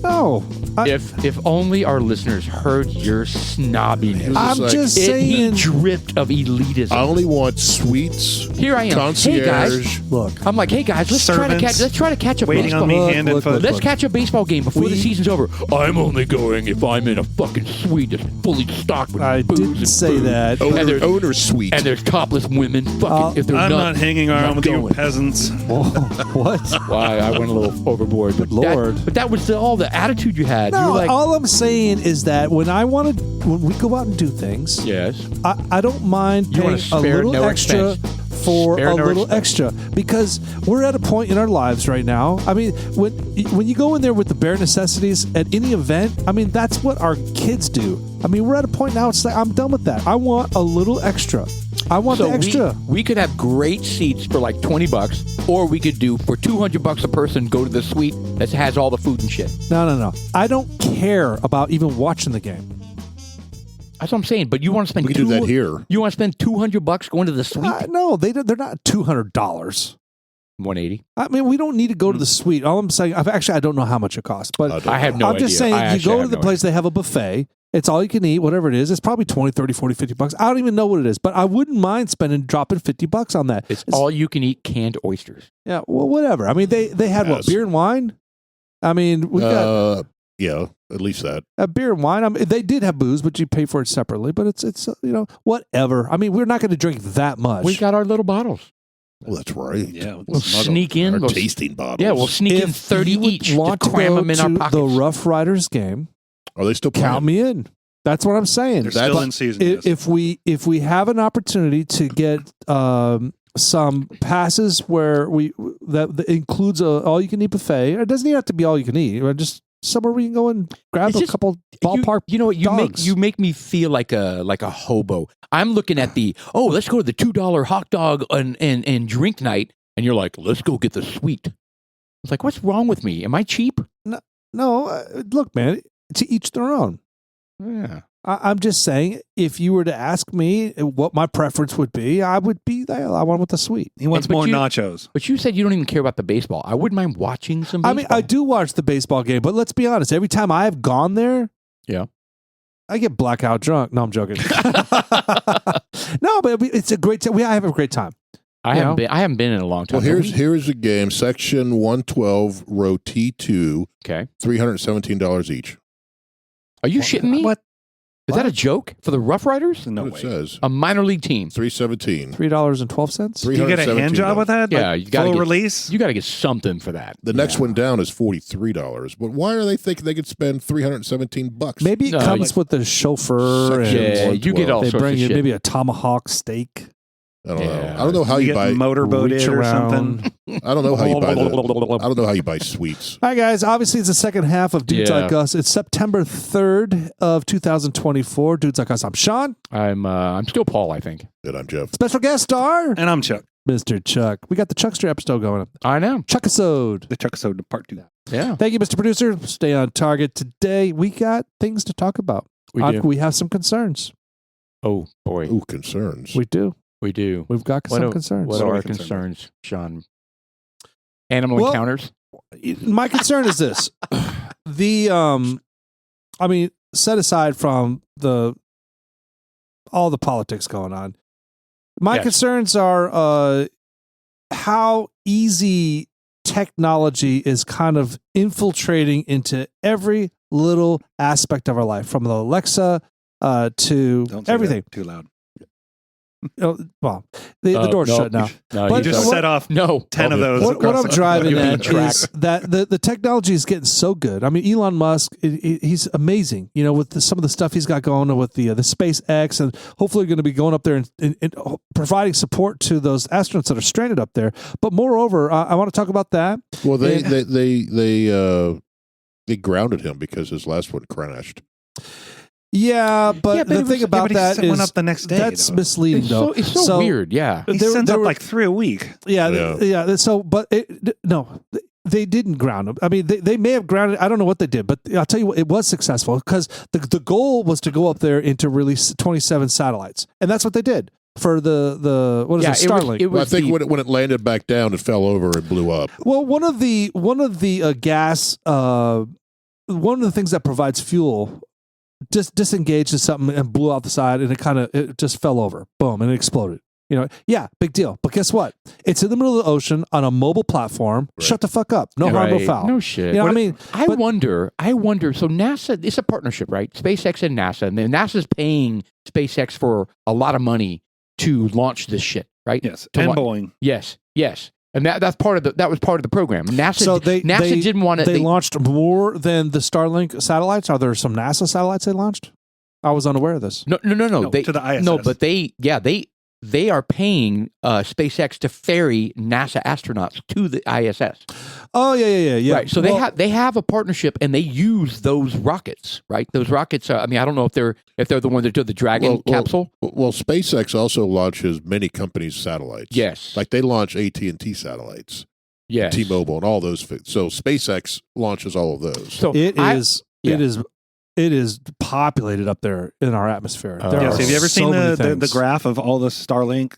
No. If only our listeners heard your snobbiness. I'm just saying. He dripped of elitism. I only want sweets. Here I am. Concierge. Hey guys, Look. I'm like, hey guys, let's try to catch a waiting baseball. on me Look, hand and look, foot. Let's catch a baseball game before the season's over. I'm only going if I'm in a fucking suite that's fully stocked with I booze didn't and say food. that. Owner suite. And there's topless women. Fucking if they're I'm not hanging around with going. you peasants. What? Why I went a little overboard. But Lord. but that was all the attitude you had. You No, were like, all I'm saying is that when we go out and do things, yes. I don't mind You wanna paying a spare little no extra expense. for Spare a no little expense. extra because we're at a point in our lives right now. I mean, when you go in there with the bare necessities at any event, I mean, that's what our kids do. I mean, we're at a point now, it's like, I'm done with that. I want a little extra. I want the extra. We could have great seats for like $20, or we could do for $200 a person. Go to the suite that has all the food and shit. No. I don't care about even watching the game. That's what I'm saying. But you want to spend We do that here. You want to spend $200 going to the suite? No, they're not $200. $180. I mean, we don't need to go to the suite. All I'm saying, I don't know how much it costs, but I have no I'm idea. just saying, I you go actually to have the no place, they have a buffet. It's all you can eat, whatever it is. It's probably 20, 30, 40, 50 bucks. I don't even know what it is, but I wouldn't mind dropping 50 bucks on that. It's all you can eat canned oysters. Yeah, well, whatever. I mean, they had what, Yes. beer and wine? I mean, we got Yeah, at least that. beer and wine. I mean, they did have booze, but you pay for it separately. But it's whatever. I mean, we're not going to drink that much. We got our little bottles. Well, that's right. Yeah, We'll sneak in. Our We'll, tasting bottles. yeah, we'll sneak in If 30 you would each want to cram go them in our to pockets. the Rough Riders game, Are they still playing? count me in. That's what I'm saying. They're still in season. yes. If we have an opportunity to get some passes where that includes all you can eat buffet, it doesn't even have to be all you can eat. Just somewhere we can go and grab It's a just- couple ballpark. You know what? dogs. You make me feel like a hobo. I'm looking at let's go to the $2 hot dog and drink night, and you're like, let's go get the suite. It's like, what's wrong with me? Am I cheap? No, look, man, to each their own. Yeah. I'm just saying, if you were to ask me what my preference would be, I would be there. I want with the suite. He wants But more you- nachos. But you said you don't even care about the baseball. I wouldn't mind watching some I baseball. mean, I do watch the baseball game, but let's be honest. Every time I have gone there, Yeah. I get blackout drunk. No, I'm joking. No, but it's a great time. I have a great time. I haven't been in a long time. Well, here's the game. Section 112, row T2, Okay. $317 each. Are you shitting me? What? Is that a joke for the Rough Riders? No What way. it says. A minor league team. $317. $3.12. Do you get a hand job with that? Yeah, Like you gotta full get- release. You got to get something for that. The next one down is $43. But why are they thinking they could spend $317? Maybe it No, comes with the chauffeur. Section And Yeah, you get all they sorts bring of you shit. maybe a tomahawk steak. I don't know. Yeah. I don't know how you get buy. motorboat reach it or around. something. I don't know how you buy that. I don't know how you buy sweets. All right, guys. Obviously, it's the second half of Dudes Yeah. Like Us. It's September 3rd of 2024. Dudes Like Us. I'm Sean. I'm still Paul, I think. And I'm Jeff. Special guest star, And I'm Chuck. Mr. Chuck. We got the Chuckster episode going up. I know. Chuckisode. The Chuck episode part 2. Yeah. Thank you, Mr. Producer. Stay on target. Today, we got things to talk about. We do. We have some concerns. Oh, boy. Ooh, concerns. We do. We do. We've got some concerns. What are are we our concerned concerns, Sean? Animal Well- encounters? My concern is this. Set aside from all the politics going on, my Yes. concerns are how easy technology is kind of infiltrating into every little aspect of our life, from the Alexa to Don't say everything. that too loud. Well, the door's no. shut now. No, But You just what- set off No. 10 of those. What across I'm the- driving You're being at tracked. is that the technology is getting so good. I mean, Elon Musk, he's amazing. You know, with some of the stuff he's got going on with the SpaceX, and hopefully going to be going up there and providing support to those astronauts that are stranded up there. But moreover, I want to talk about that. Well, they And- they grounded him because his last one crashed. Yeah, but the thing about that went is up the next day. that's though. misleading, though. It's so weird, yeah. He there- sends there up were- like 3 a week. Yeah. So, but no, they didn't ground him. I mean, they may have grounded. I don't know what they did, but I'll tell you what, it was successful because the goal was to go up there and to release 27 satellites, and that's what they did for the what is it, Starlink. Well, I think when it landed back down, it fell over and blew up. Well, one of the gas one of the things that provides fuel just disengaged in something and blew out the side, and it just fell over, boom, and it exploded. Big deal. But guess what? It's in the middle of the ocean on a mobile platform. Right. Shut the fuck up. No harm, no foul. No shit. You know what I mean? I wonder. So NASA, it's a partnership, right? SpaceX and NASA, and then NASA's paying SpaceX for a lot of money to launch this shit, right? Yes, To and la- Boeing. Yes, and that was part of the program. NASA, So they didn't want to. They launched more than the Starlink satellites. Are there some NASA satellites they launched? I was unaware of this. No. They, to the ISS. No, but they are paying SpaceX to ferry NASA astronauts to the ISS. Oh yeah. Right. So they have a partnership, and they use those rockets. Right. Those rockets. I mean, I don't know if they're the one that did the Dragon capsule. Well, SpaceX also launches many companies' satellites. Yes. Like they launch AT&T satellites, Yes. T-Mobile, and all those. So SpaceX launches all of those. So it is populated up there in our atmosphere. Oh. There Yeah, are So have you ever so seen many the things. graph of all the Starlink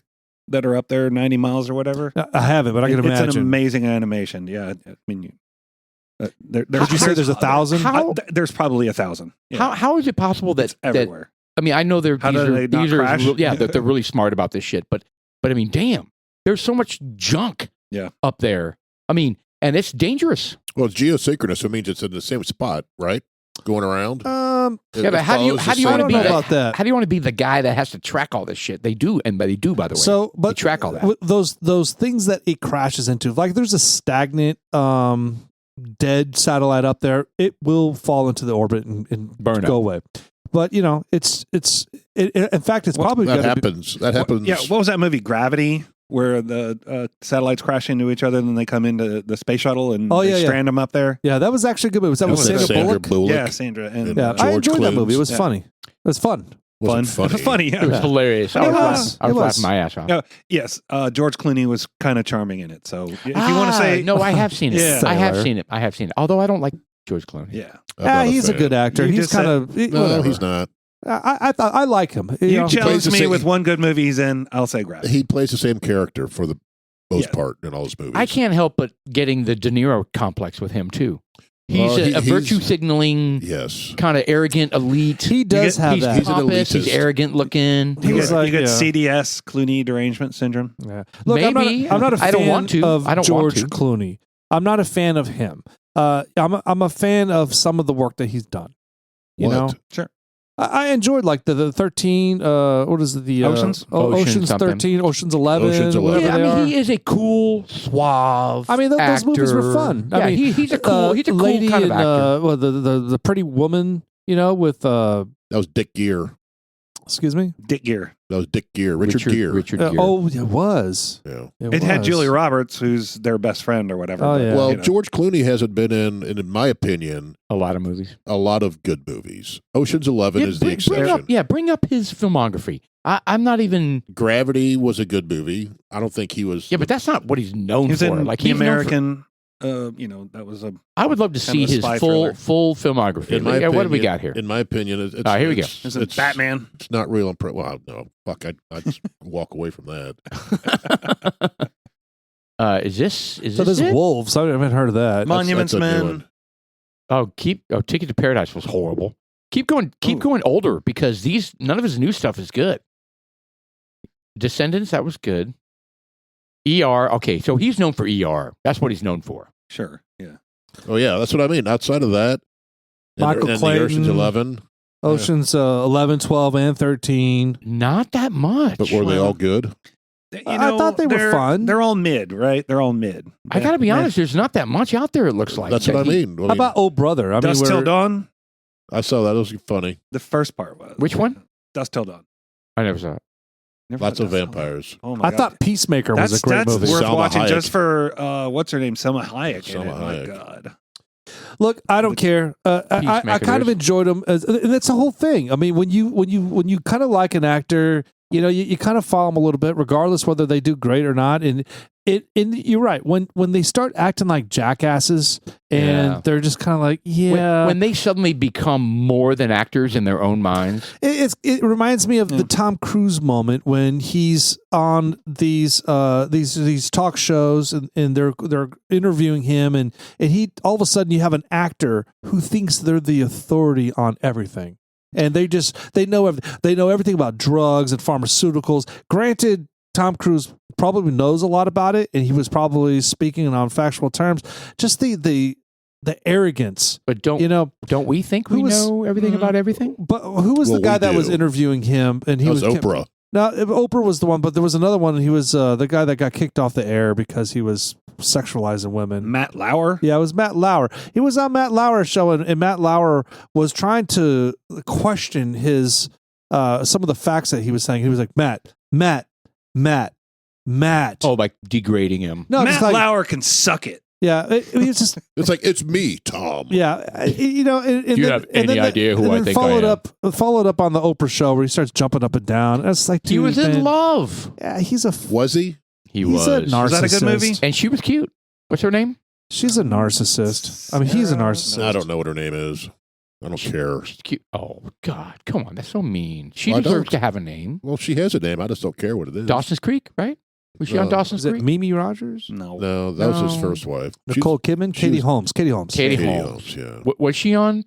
that are up there 90 miles or whatever? I haven't, but I can It's imagine. an amazing animation. Yeah, I mean, Did you say there's 1,000? How- There's probably 1,000. Yeah. How is it possible It's that everywhere? I mean, I know How do they not crash? they're really smart about this shit, but I mean, damn, there's so much junk up there. I mean, and it's dangerous. Well, it's geosynchronous. It means it's in the same spot, right? Going around. But how do you I want to don't be know that? about that. How do you want to be the guy that has to track all this shit? They do, by the way. So, but they track all that. Those things that it crashes into, like there's a stagnant, dead satellite up there. It will fall into the orbit and Burn go up. away. But it's in fact, it's probably That going to be. happens. That happens. Yeah, what was that movie, Gravity, where the satellites crash into each other and then they come into the space shuttle and they strand them up there? Yeah, that was actually a good movie. Was that with Wasn't Sandra Sandra Bullock? Bullock? Yeah, Sandra. And, Yeah, I George enjoyed that Clooney. movie. It was Yeah. funny. It was fun. Wasn't fun. Funny, yeah. It was hilarious. I It was was. laughing It was. my ass off. No, yes, George Clooney was kind of charming in it. So if you want to say, no, I have seen it. Yeah. I have Sailor. seen it. I have seen it. Although I don't like George Clooney. yeah, I'm not He's a fan. good actor. You He's just said- kind of No, he's not. I thought I like him. you know. challenge plays the me same- with one good movie he's in, I'll say Gravity. He plays the same character for the most Yeah. part in all his movies. I can't help but getting the De Niro complex with him too. He's Well, a he's- virtue signaling, Yes. kind of arrogant elite. He does have he's that. He's an pompous. He's elitist. arrogant looking. He was like, you get yeah. CDS, Clooney derangement syndrome. Yeah. Look, Maybe. I'm not a fan I don't want to. of I don't want George to. Clooney. I'm not a fan of him. I'm a fan of some of the work that he's done. You What? know, Sure. I enjoyed like the 13. What is it? The Oceans? Ocean Oceans something. 13, Oceans 11, Oceans 11. whatever Yeah, I they mean, are. he is a cool, suave. I mean, those movies were actor. fun. I Yeah, mean, he's a cool. He's a cool lady kind of in, actor. well, the Pretty Woman. You know, with That was Dick Gere. excuse me. Dick Gere. That was Dick Gere. Richard Gere. Richard Gere. Oh, it was. Yeah. It had was. Julia Roberts, who's their best friend or whatever. Oh, but, yeah. Well, you know. George Clooney hasn't been in my opinion, a lot of movies. a lot of good movies. Ocean's 11 is the bring exception. up, bring up his filmography. I'm not even. Gravity was a good movie. I don't think he was. Yeah, but that's not what he's known He's for. in Like The he's known for- American. That was a. I would love to kind see of a his spy full thriller. full filmography. in my Yeah, opinion, what do we got here? In my opinion, it's Here we go. Is it Batman? It's not real. Well, no, fuck. I'd just walk away from that. Is this So there's it? Wolves. I haven't heard of that. Monuments that's a new Men. one. Ticket to Paradise was horrible. Keep going older because none of his new stuff is good. Descendants, that was good. ER, okay, so he's known for ER. That's what he's known for. Sure. Yeah. Oh yeah, that's what I mean. Outside of that, Michael and Clayton. the Ocean's 11. Oceans 11, 12, and 13. Not that much. But were they all good? I thought they were they're- fun. They're all mid, right? They're all mid. I got to be honest, there's not that much out there, it looks like. That's what I mean. How about Oh Brother? I mean, Dust Till where- Dawn. I saw that. It was funny. The first part was. Which one? Dust Till Dawn. I never saw it. Never Lots saw of Dust Till Dawn. vampires. Oh my I God. thought Peacemaker was a great that's movie. worth Salma watching Hayek. just for what's her name, Selma Hayek. in Salma it. My Hayek. God. Look, I don't care. I Peacemaker kind of is. enjoyed him, and that's the whole thing. I mean, when you kind of like an actor, you kind of follow them a little bit, regardless whether they do great or not. And you're right. When they start acting like jackasses and they're just kind of like, when they suddenly become more than actors in their own minds. It reminds me of the Tom Cruise moment when he's on these talk shows and they're interviewing him and he all of a sudden you have an actor who thinks they're the authority on everything. And they know everything about drugs and pharmaceuticals. Granted, Tom Cruise probably knows a lot about it, and he was probably speaking on factual terms. Just the arrogance. But don't we think we know everything about everything? But who was the guy that was interviewing him? And he was Oprah. No, Oprah was the one, but there was another one. And he was the guy that got kicked off the air because he was sexualizing women. Matt Lauer? Yeah, it was Matt Lauer. He was on Matt Lauer's show, and Matt Lauer was trying to question his some of the facts that he was saying. He was like, Matt. Oh, like degrading him. No, Matt Lauer can suck it. Yeah, it's just. It's like, it's me, Tom. Yeah, you know. Do you have any idea who I think I am? Followed up on the Oprah show where he starts jumping up and down. And it's like, dude, he was in love. Yeah, Was he? He was. A narcissist. Was that a good movie? And she was cute. What's her name? She's a narcissist. I mean, he's a narcissist. I don't know what her name is. I don't care. She's cute. Oh God, come on, that's so mean. She deserves to have a name. Well, she has a name. I just don't care what it is. Dawson's Creek, right? Was she on Dawson's Creek? Mimi Rogers? No, that was his first wife. Nicole Kidman? Katie Holmes. Katie Holmes. Yeah. Was she on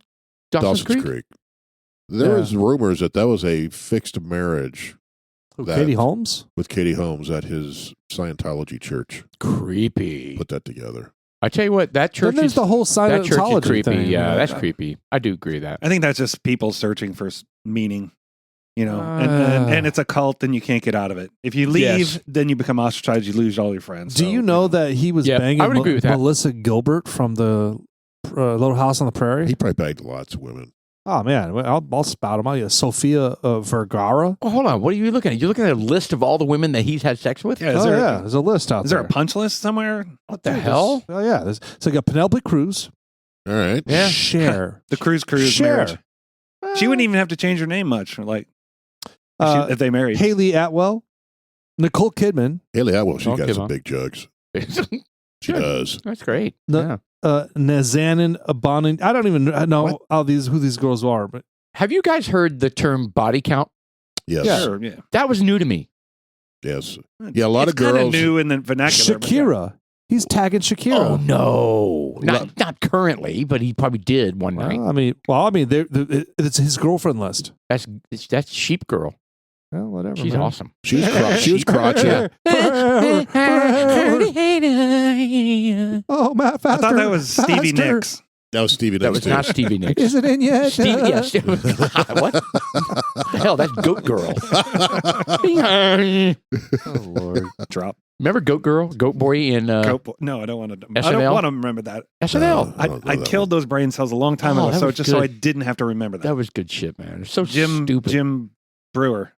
Dawson's Creek? There was rumors that was a fixed marriage. Katie Holmes? With Katie Holmes at his Scientology church. Creepy. Put that together. I tell you what, that church then there's the whole Scientology creepy. thing. Yeah, that's creepy. I do agree with that. I think that's just people searching for meaning. You know, and it's a cult, and you can't get out of it. If you leave, then you become ostracized. You lose all your friends. Do you know that he was banging I would agree with that. Melissa Gilbert from the Little House on the Prairie? He probably banged lots of women. Oh, man. I'll spout him out. Sophia Vergara. Well, hold on. What are you looking at? You're looking at a list of all the women that he's had sex with? Yeah, there's a list out there. Is there a punch list somewhere? What the hell? Oh, yeah. So you got Penelope Cruz. All right. Yeah. Cher. The Cruz marriage. She wouldn't even have to change her name much. Like, if they married. Haley Atwell, Nicole Kidman. Haley Atwell, she got some big jugs. She does. That's great. Nazanin Abonin. I don't even know who these girls are. But have you guys heard the term body count? Yes. Yeah. Sure, yeah. That was new to me. Yes. Yeah, a lot of girls. Kind of new in the vernacular. Shakira. He's tagging Shakira. Oh no, not currently, but he probably did one night. I mean, it's his girlfriend list. That's Sheep Girl. Well, whatever. She's awesome. She was crotchety. Oh, Matt, faster. I thought that was Stevie Nicks. That was Stevie Nicks. That was not Stevie Nicks. Is it in yet? Yes. What the hell? That's Goat Girl. Oh Lord, drop. Remember Goat Girl, Goat Boy in No, I don't want to. SNL? I don't want to remember that. SNL. I killed those brain cells a long time ago, so I didn't have to remember that. That was good shit, man. It's so stupid. Jim Brewer.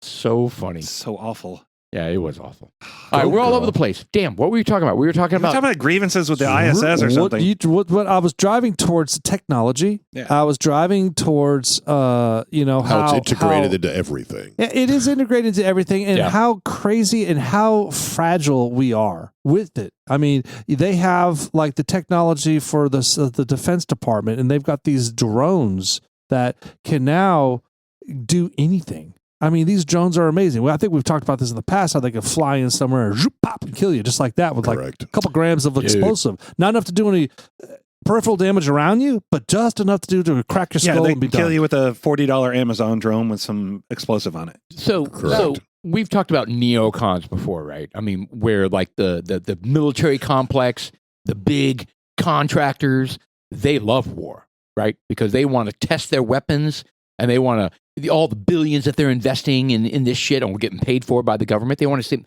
So funny. So awful. Yeah, it was awful. All right, we're all over the place. Damn, what were you talking about? We were talking about grievances with the ISS or something. What I was driving towards technology. Yeah. I was driving towards, how it's integrated into everything. It is integrated into everything, and how crazy and how fragile we are with it. I mean, they have like the technology for the Defense Department, and they've got these drones that can now do anything. I mean, these drones are amazing. Well, I think we've talked about this in the past, how they can fly in somewhere and pop and kill you just like that with like a couple grams of explosive. Not enough to do any peripheral damage around you, but just enough to do to crack your skull and be done. Kill you with a $40 Amazon drone with some explosive on it. So we've talked about neocons before, right? I mean, where like the military complex, the big contractors, they love war, right? Because they want to test their weapons and they want to all the billions that they're investing in this shit and we're getting paid for by the government. They want to say,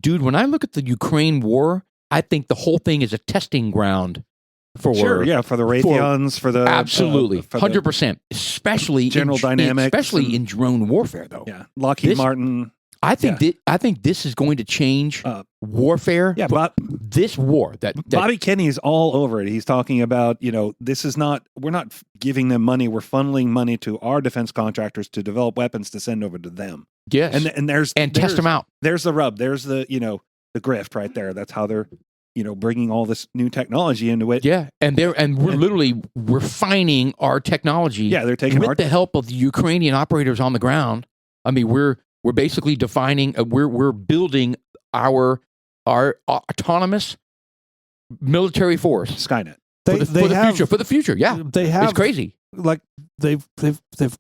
dude, when I look at the Ukraine war, I think the whole thing is a testing ground for for the Raytheons, for the absolutely 100%, especially General Dynamics, especially in drone warfare, though. Yeah, Lockheed Martin. I think this is going to change warfare. Yeah, but This war that Bobby Kenny's all over it. He's talking about, this is not, we're not giving them money. We're funneling money to our defense contractors to develop weapons to send over to them. yes, And there's test them out. There's the rub. There's the grift right there. That's how they're, bringing all this new technology into it. Yeah, and we're literally refining our technology. Yeah, they're taking with the help of the Ukrainian operators on the ground. I mean, we're basically defining. We're building our autonomous military force. Skynet. For the future. Yeah, They have it's crazy. Like they've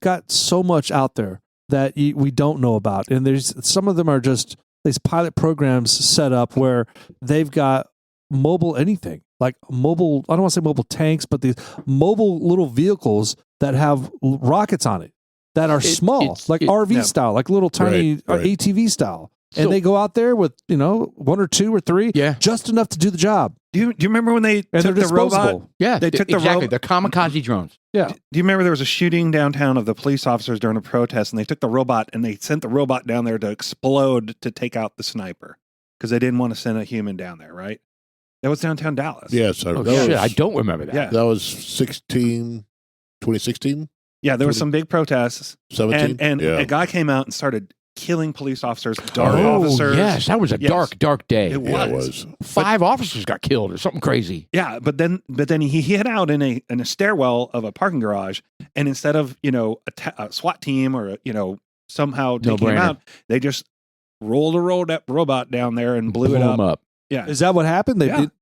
got so much out there that we don't know about, and there's some of them are just these pilot programs set up where they've got mobile anything like mobile. I don't want to say mobile tanks, but these mobile little vehicles that have rockets on it that are small, like RV style, like little tiny ATV style. And they go out there with, one or two or three, just enough to do the job. Do you remember when they took the robot? Yeah, they took the kamikaze drones. Yeah. Do you remember there was a shooting downtown of the police officers during a protest, and they took the robot and they sent the robot down there to explode to take out the sniper because they didn't want to send a human down there, right? That was downtown Dallas. Yes. I don't remember that. Yeah. That was 2016? Yeah, there were some big protests. 17? And a guy came out and started killing police officers, officers. Yes, that was a dark day. It was. 5 officers got killed or something crazy. Yeah, but then he hid out in a stairwell of a parking garage, and instead of a SWAT team or somehow taking him out, they just rolled a robot down there and blew it up. Yeah, is that what happened? They did.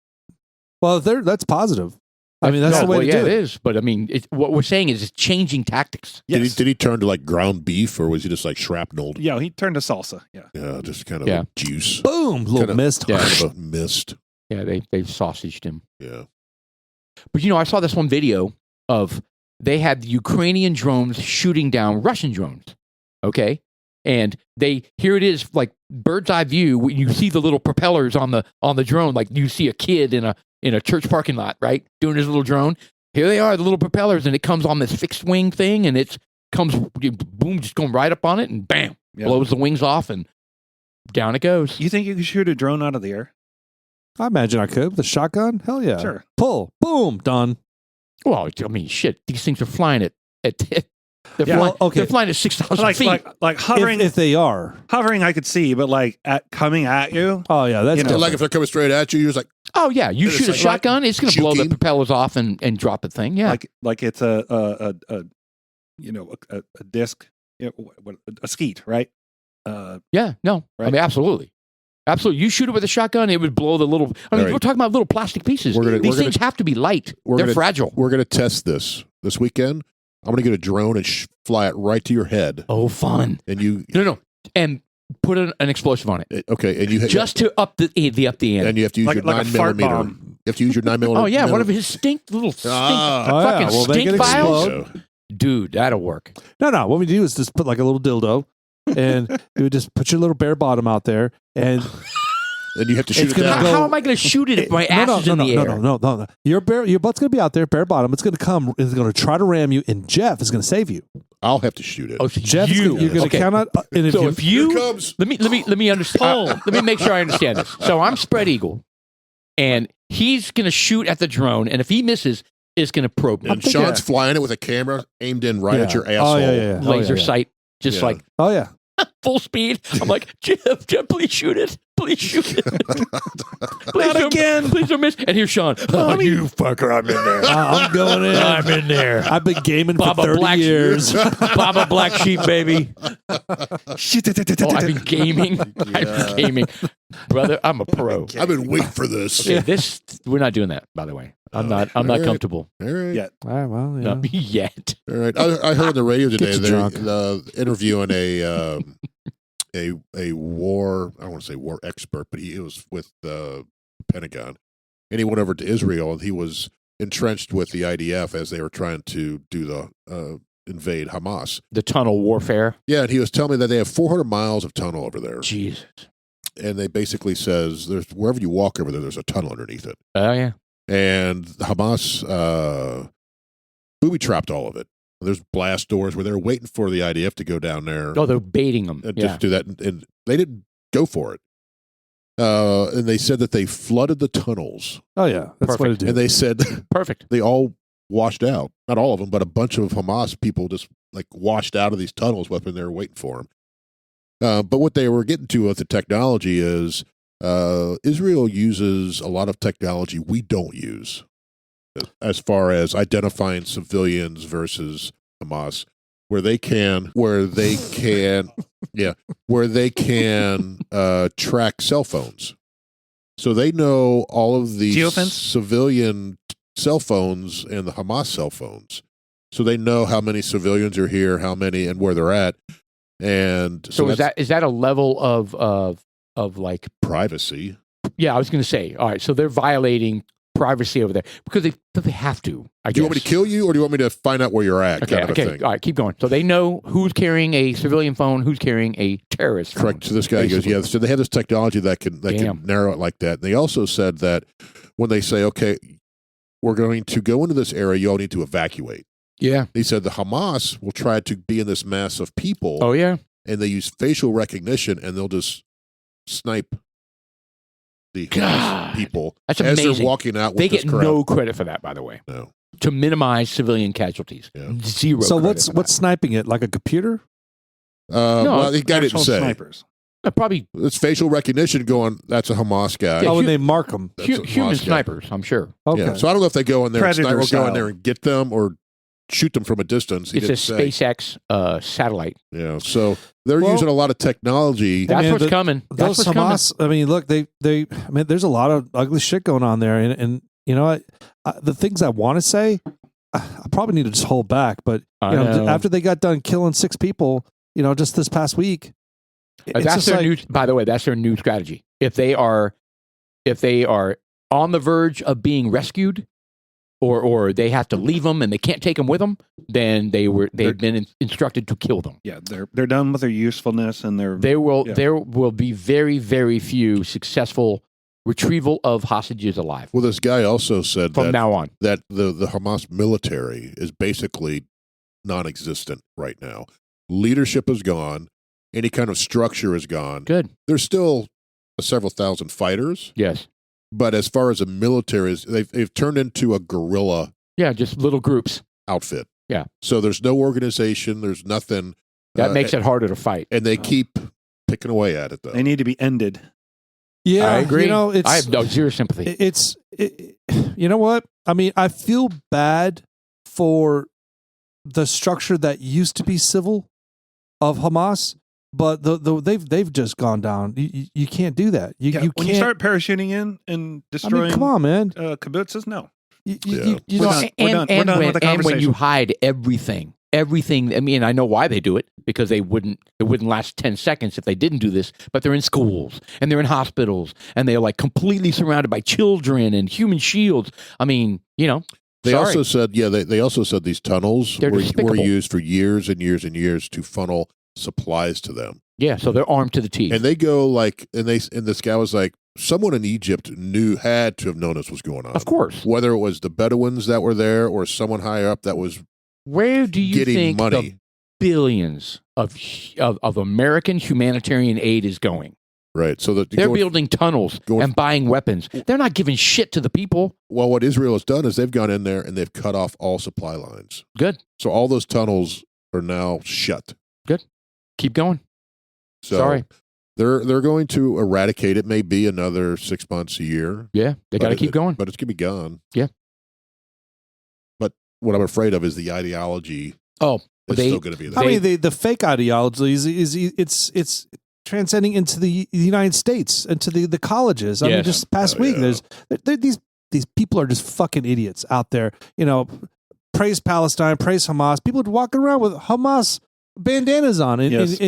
Well, that's positive. I mean, that's the way to do it. It is. But I mean, what we're saying is it's changing tactics. Yes. Did he turn to like ground beef, or was he just like shrapnel? Yeah, he turned to salsa. Yeah, just kind of juice. Boom, little mist. Yeah. Kind of a mist. Yeah, they sausaged him. Yeah. But I saw this one video of they had the Ukrainian drones shooting down Russian drones. Okay, and here it is, like bird's eye view. When you see the little propellers on the drone, like you see a kid in a church parking lot, right, doing his little drone. Here they are, the little propellers, and it comes on this fixed wing thing, and it comes boom, just going right up on it, and bam, blows the wings off, and down it goes. You think you could shoot a drone out of the air? I imagine I could with a shotgun. Hell yeah, sure. Pull, boom, done. Well, I mean, shit, these things are flying at they're flying at 6,000 feet. Like hovering. If they are hovering, I could see, but like coming at you. Oh yeah, that's like if they're coming straight at you, you're just like, oh yeah, you shoot a shotgun, it's going to blow the propellers off and drop the thing. Yeah, like it's a disc, a skeet, right? Yeah, no, right? I mean absolutely. You shoot it with a shotgun, it would blow the little. I mean, we're talking about little plastic pieces. These things have to be light. They're fragile. We're going to test this weekend. I'm going to get a drone and fly it right to your head. Oh, fun! And you no, and put an explosive on it. Okay, and you just to up the end. And you have to use your 9mm. You have to use your 9mm. Oh yeah, one of his fucking stink files. Dude, that'll work. No. What we do is just put like a little dildo, and you would just put your little bare bottom out there, and then you have to shoot it down. How am I going to shoot it if my ass is in the air? No. Your butt's going to be out there, bare bottom. It's going to come. It's going to try to ram you, and Jeff is going to save you. I'll have to shoot it. Oh, Jeff, you're going to count out. And if you here comes. let me understand. Let me make sure I understand this. So I'm spread eagle, and he's going to shoot at the drone, and if he misses, it's going to probe me. And Sean's flying it with a camera aimed in right at your asshole. Laser sight, just like. Oh yeah. Full speed. I'm like, Jeff, please shoot it. Please shoot it. Please Not again. Please don't miss. And here's Sean. Oh, you fucker, I'm in there. I'm going in. I'm in there. I've been gaming for 30 years. Baba Black Sheep, baby. I've been gaming. I've been gaming. Brother, I'm a pro. I've been waiting for this. Okay, we're not doing that, by the way. I'm not comfortable. All right. Yet. All right, well, yeah. Not yet. All right. I heard on the radio today they're interviewing a war, I don't want to say war expert, but he was with the Pentagon, and he went over to Israel, and he was entrenched with the IDF as they were trying to do the invade Hamas. The tunnel warfare. Yeah, and he was telling me that they have 400 miles of tunnel over there. Jesus. And they basically says there's wherever you walk over there's a tunnel underneath it. Oh yeah. And Hamas booby trapped all of it. There's blast doors where they're waiting for the IDF to go down there. Oh, they're baiting them. And just do that. And They didn't go for it. And they said that they flooded the tunnels. Oh yeah, that's what it did. And they said Perfect. they all washed out. Not all of them, but a bunch of Hamas people just like washed out of these tunnels when they were waiting for them. But what they were getting to with the technology is Israel uses a lot of technology we don't use as far as identifying civilians versus Hamas, where they can track cell phones. So they know all of the Geofence? civilian cell phones and the Hamas cell phones. So they know how many civilians are here, how many, and where they're at. And so is that a level of like privacy? Yeah, I was going to say. All right, so they're violating privacy over there because they have to. I guess. Do you want me to kill you, or do you want me to find out where you're at? Okay, kind of a thing. All right, keep going. So they know who's carrying a civilian phone, who's carrying a terrorist phone. Correct. So this guy goes, yeah. So they have this technology that can narrow it like that. And they also said that when they say, okay, we're going to go into this area, you all need to evacuate. Yeah. He said the Hamas will try to be in this mass of people. Oh yeah. And they use facial recognition, and they'll just snipe the Hamas people that's as amazing. they're walking out. With they this get crowd. no credit for that, by the way. No. To minimize civilian casualties. Yeah. Zero. So credit what's sniping it, like a computer? Well, the guy didn't Actual say. snipers. Probably It's facial recognition going, that's a Hamas guy. Yeah, Oh, and they mark them. That's a human Hamas guy. snipers, I'm sure. Okay. Yeah. So I don't know if they go in there Predator and go in style. there and get them or shoot them from a distance. He It's a didn't say. SpaceX satellite. Yeah. So they're Well, using a lot of technology. That's man, what's coming. That's Those what's coming. Hamas. I mean, look, I mean, there's a lot of ugly shit going on there, and you know, the things I want to say, I probably need to just hold back. But I you know, know. after they got done killing 6 people, you know, just this past week, it's That's just their like, new. By the way, that's their new strategy. If they are on the verge of being rescued, or they have to leave them and they can't take them with them, then they've been instructed to kill them. Yeah, they're done with their usefulness, and There will be very, very few successful retrieval of hostages alive Well, this guy also said from that, now on. that the Hamas military is basically non-existent right now. Leadership is gone. Any kind of structure is gone. Good. There's still several thousand fighters, Yes. but as far as the military is, they've turned into a guerrilla Yeah, just little groups. outfit. Yeah. So there's no organization. There's nothing. That makes it harder to fight. And they keep picking away at it, though. they need to be ended. yeah, I agree. You know, I have zero sympathy. You know what? I mean, I feel bad for the structure that used to be civil of Hamas, but they've just gone down. You can't do that. You When can't you start parachuting in and I destroying mean, come on, man. kibbutzes, no. You Yeah. know, We're done. We're done with the and when you conversation. hide everything. I mean, I know why they do it, because it wouldn't last 10 seconds if they didn't do this, but they're in schools and they're in hospitals and they're like completely surrounded by children and human shields. I mean, you know, They also said, they also said these tunnels They're were despicable. used for years and years and years to funnel supplies to them. yeah, so they're armed to the teeth. And they go like, and this guy was like, someone in Egypt had to have known this was going on. Of course. Whether it was the Bedouins that were there or someone higher up that was Where do you getting think money. the billions of American humanitarian aid is going? Right. So that They're building tunnels and buying weapons. They're not giving shit to the people. Well, what Israel has done is they've gone in there and they've cut off all supply lines. Good. So all those tunnels are now shut. Good. Keep going. So Sorry. They're going to eradicate it. Maybe another 6 months, a year. Yeah, they got to keep going. But it's going to be gone. Yeah. But what I'm afraid of is the ideology Oh, is still going to be there. I mean, the fake ideology is it's transcending into the United States and to the colleges. I mean, Yes. just past week, yeah. these people are just fucking idiots out there. You know, praise Palestine, praise Hamas. People are walking around with Hamas bandanas on. Yes.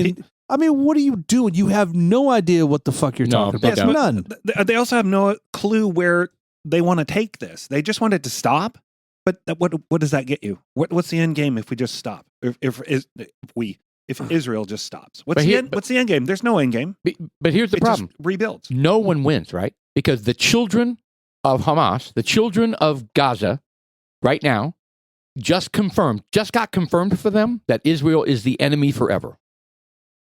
I mean, what are you doing? You have no idea what the fuck you're No, talking they about. don't. None. They also have no clue where they want to take this. They just want it to stop. But what does that get you? What's the end game if we just stop? If Israel just stops, what's the end game? There's no end game. But here's the It problem. just rebuilds. No one wins, right? Because the children of Hamas, the children of Gaza, right now, just got confirmed for them that Israel is the enemy forever.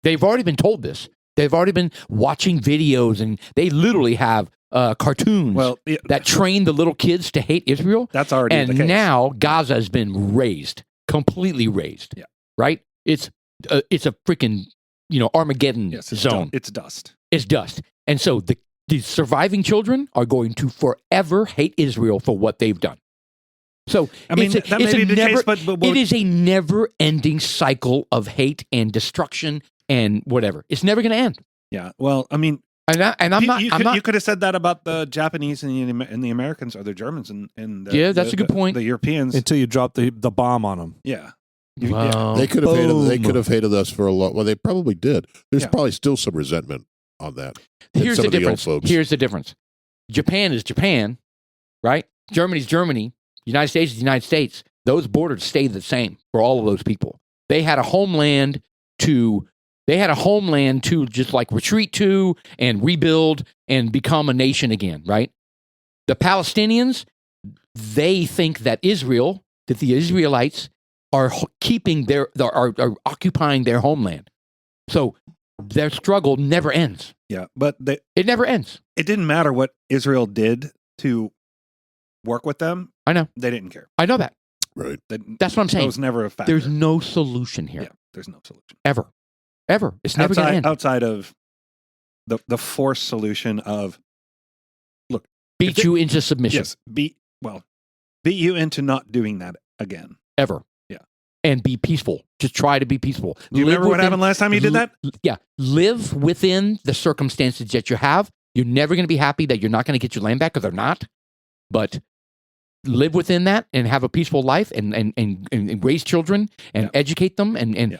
They've already been told this. They've already been watching videos, and they literally have cartoons that train the little kids to hate Israel. That's already the case. And now Gaza has been razed, completely razed. Yeah. Right? It's a freaking Armageddon zone. It's dust. It's dust. And so the surviving children are going to forever hate Israel for what they've done. So that may be the case, but it is a never-ending cycle of hate and destruction and whatever. It's never going to end. Yeah. Well, I mean, you could have said that about the Japanese and the Americans or the Germans and that's a good point. The Europeans until you drop the bomb on them. Yeah. They could have hated. They could have hated us for a lot. Well, they probably did. There's probably still some resentment on that. Here's the difference. Here's the difference. Japan is Japan, right? Germany's Germany. United States is the United States. Those borders stay the same for all of those people. They had a homeland to just like retreat to and rebuild and become a nation again, right? The Palestinians, they think that the Israelites are occupying their homeland. So their struggle never ends. Yeah, but it never ends. It didn't matter what Israel did to work with them. I know. They didn't care. I know that. Right. That's what I'm saying. It was never a factor. There's no solution here. Yeah, there's no solution. Ever. It's never going to end. Outside of the forced solution of, look. Beat you into submission. Yes. Beat you into not doing that again. Ever. Yeah. And be peaceful. Just try to be peaceful. Do you remember what happened last time you did that? Yeah. Live within the circumstances that you have. You're never going to be happy that you're not going to get your land back because they're not. But live within that and have a peaceful life and raise children and educate them and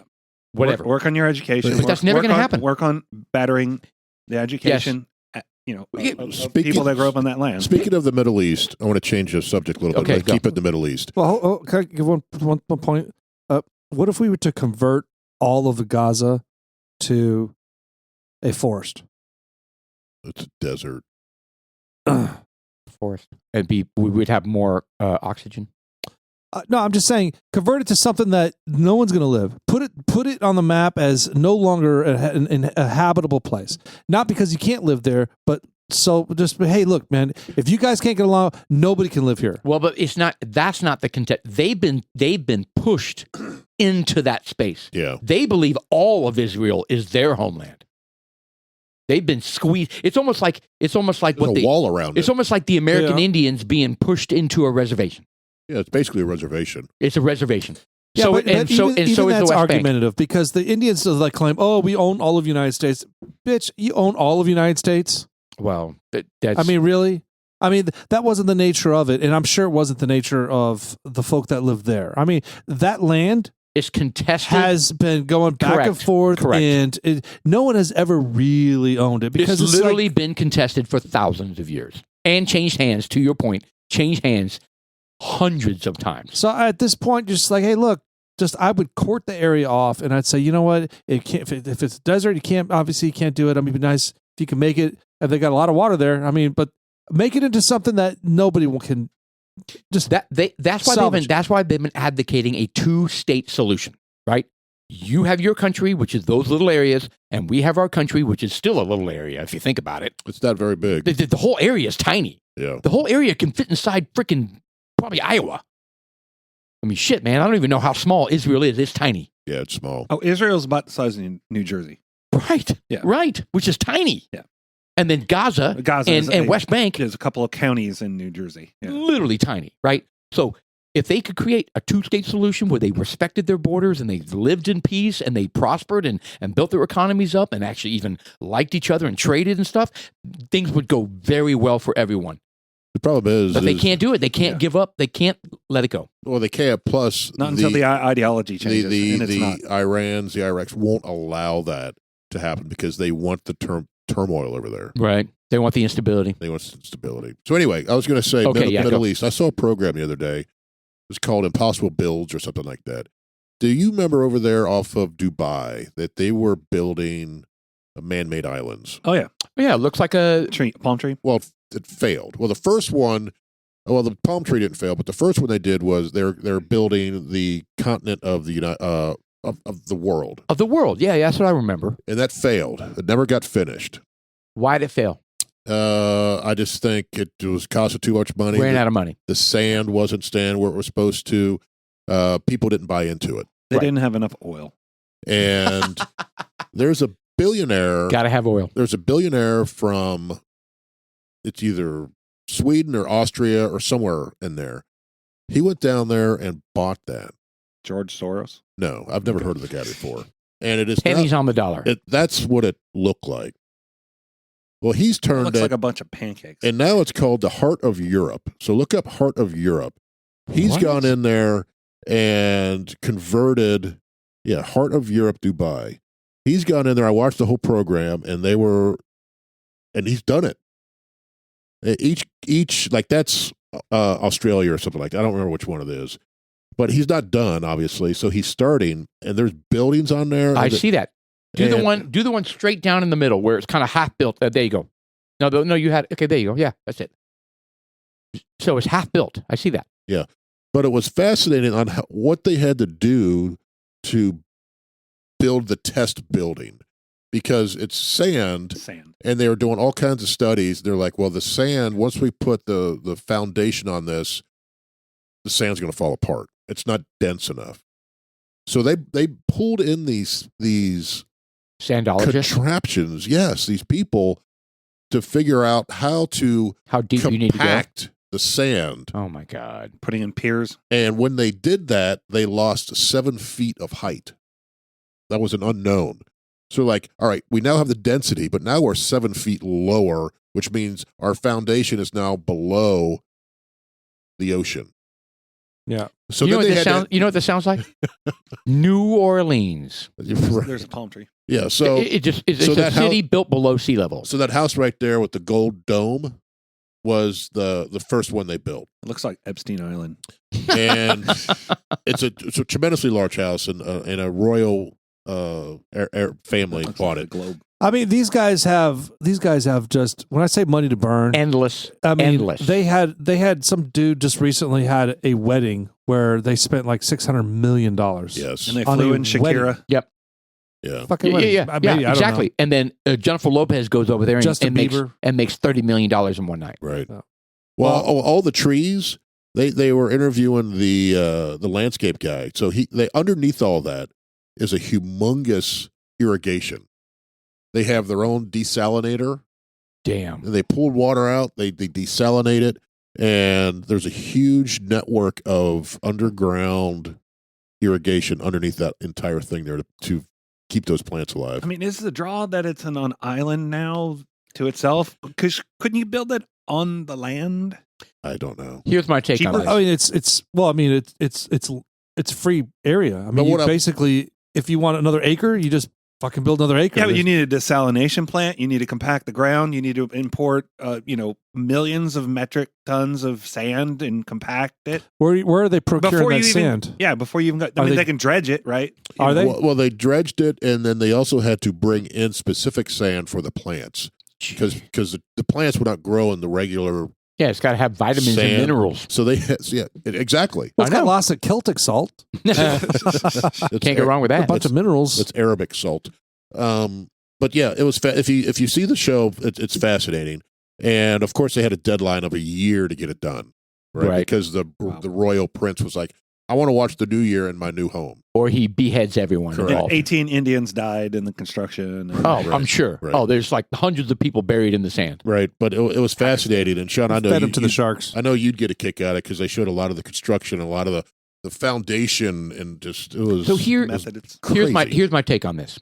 whatever. Work on your education. But that's never going to happen. Work on bettering the education. Of people that grow up on that land. Speaking of the Middle East, I want to change the subject a little bit. But keep it in the Middle East. Well, can I give one point? What if we were to convert all of Gaza to a forest? It's a desert. Forest. We would have more oxygen. No, I'm just saying, convert it to something that no one's going to live. Put it on the map as no longer a habitable place. Not because you can't live there, but so just, hey, look, man, if you guys can't get along, nobody can live here. Well, but it's not. That's not the content. They've been pushed into that space. Yeah, they believe all of Israel is their homeland. They've been squeezed. It's almost like there's a wall around it. It's almost like the American Indians being pushed into a reservation. Yeah, it's basically a reservation. It's a reservation. Yeah, so but is even the that's West argumentative Bank. because the Indians claim, oh, we own all of the United States. Bitch, you own all of the United States? Well, that's... I mean, really? I mean, that wasn't the nature of it, and I'm sure it wasn't the nature of the folk that lived there. I mean, that land... It's contested. Has been going back and forth, and no one has ever really owned it because it's literally been contested for thousands of years and changed hands. To your point, changed hands hundreds of times. So at this point, just like, hey, look, I would court the area off, and I'd say, you know what, it can't. If it's desert, you can't do it. I mean, it'd be nice if you can make it. And they got a lot of water there. I mean, but make it into something that nobody can. Just that's why they've been advocating a 2-state solution, right? You have your country, which is those little areas, and we have our country, which is still a little area if you think about it. It's not very big. The whole area is tiny. Yeah, the whole area can fit inside freaking probably Iowa. I mean, shit, man, I don't even know how small Israel is. It's tiny. Yeah, it's small. Oh, Israel's about the size of New Jersey. Right. Yeah. Right. Which is tiny. Yeah. And then Gaza and West Bank. There's a couple of counties in New Jersey. Yeah. Literally tiny, right? So if they could create a 2-state solution where they respected their borders and they lived in peace and they prospered and built their economies up and actually even liked each other and traded and stuff, things would go very well for everyone. The problem is... But they can't do it. They can't give up. They can't let it go. Well, they can't. Plus... Not until the ideology changes. The Irans, the Iraqs won't allow that to happen because they want the turmoil over there. Right. They want the instability. They want stability. So anyway, I was going to say Middle East. I saw a program the other day. It was called Impossible Builds or something like that. Do you remember over there off of Dubai that they were building man-made islands? Oh, yeah. Yeah, it looks like a palm tree. Well, it failed. Well, the first one, the palm tree didn't fail, but the first one they did was they're building the continent of of the world. Of the world. Yeah, that's what I remember. And that failed. It never got finished. Why did it fail? I just think it was costing too much money. Ran out of money. The sand wasn't staying where it was supposed to. People didn't buy into it. They didn't have enough oil. And there's a billionaire. Got to have oil. There's a billionaire from, it's either Sweden or Austria or somewhere in there. He went down there and bought that. George Soros? No, I've never heard of the guy before. And it is Pennies on the dollar. That's what it looked like. Well, he's It turned looks it, like a bunch of pancakes. and now it's called the Heart of Europe. So look up Heart of Europe. He's What? gone in there and converted, Heart of Europe, Dubai. He's gone in there. I watched the whole program, and he's done it. Each like that's Australia or something like that. I don't remember which one it is, but he's not done, obviously. So he's starting, and there's buildings on there. I see that. Do the one straight down in the middle where it's kind of half built. There you go. No, you had. Okay, there you go. Yeah, that's it. So it's half built. I see that. Yeah, but it was fascinating on what they had to do to build the test building, because it's sand, and they were doing all kinds of studies. They're like, well, the sand, once we put the foundation on this, the sand's going to fall apart. It's not dense enough. So they pulled in these Sandologists? contraptions, these people, to figure out how deep you need to go. compact the sand. Oh my God! Putting in piers. And when they did that, they lost 7 feet of height. That was an unknown. So like, all right, we now have the density, but now we're 7 feet lower, which means our foundation is now below the ocean. Yeah. So you know then what this sounds like? New Orleans. There's a palm tree. Yeah. So It's so a that city built below sea level. So that house right there with the gold dome was the first one they built. It looks like Epstein Island. And it's a tremendously large house, and a royal family bought it. Globe. I mean, these guys have just, when I say money to burn, Endless. I mean, endless. They had some dude just recently had a wedding where they spent like $600 million. Yes. And they On flew a in Shakira. wedding. Yep. Yeah. Fucking Yeah, wedding. yeah, Maybe, I don't exactly. know. And then Jennifer Lopez goes over there Justin and Bieber. makes $30 million in one night. Right. Yeah. Well, all the trees. They were interviewing the landscape guy. So they underneath all that is a humongous irrigation. They have their own desalinator. Damn. And they pulled water out. They desalinate it, and there's a huge network of underground irrigation underneath that entire thing there to keep those plants alive. I mean, is the draw that it's an island now to itself? Because couldn't you build it on the land? I don't know. Here's my take on Cheaper? this. I mean, it's free area. I mean, But basically, if you want another acre, you just fucking build another acre. Yeah, but you need a desalination plant. You need to compact the ground. You need to import, millions of metric tons of sand and compact it. Where are they procuring that you sand? Before you even got. They can dredge it, right? Are they? Well, they dredged it, and then they also had to bring in specific sand for the plants because the plants would not grow in the regular. Yeah, it's got to have vitamins Sand. and minerals. So exactly. Well, it's got lots of Celtic salt. Can't go wrong with A that. bunch of minerals. It's Arabic salt. But yeah, it was. If you see the show, it's fascinating. And of course, they had a deadline of a year to get it done, right? Because the royal prince was like, "I want to watch the new year in my new home." Or he beheads everyone Correct. involved. 18 Indians died in the construction. And Oh, I'm sure. Right. Oh, there's like hundreds of people buried in the sand. Right, but it was fascinating. And Sean, I know Fed them to the sharks. I know you'd get a kick out of it because they showed a lot of the construction, a lot of the foundation, and just it was. So here- it was method. It's crazy. Here's my take on this.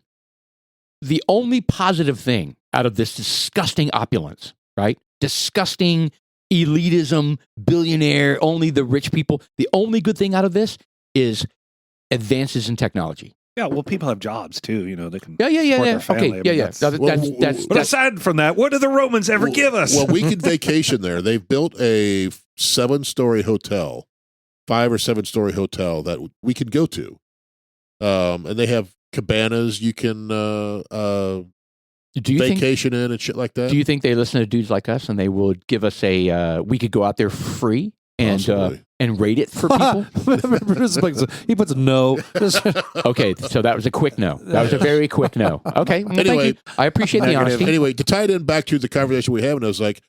The only positive thing out of this disgusting opulence, right? Disgusting elitism, billionaire, only the rich people. The only good thing out of this is advances in technology. Yeah, well, people have jobs too. They can. Yeah. support their family. Okay, I mean, yeah. that's- But aside from that, what did the Romans ever give us? Well, we could vacation there. They've built a 7-story hotel, 5 or 7-story hotel that we could go to, and they have cabanas you can vacation in and shit like that. Do you think they listen to dudes like us and they would give us we could go out there free and Possibly. and rate it for people? He puts no. Okay, so that was a quick no. That was a very quick no. Okay, well, Anyway, thank you. I appreciate the honesty. Anyway, to tie it in back to the conversation we had, and I was like,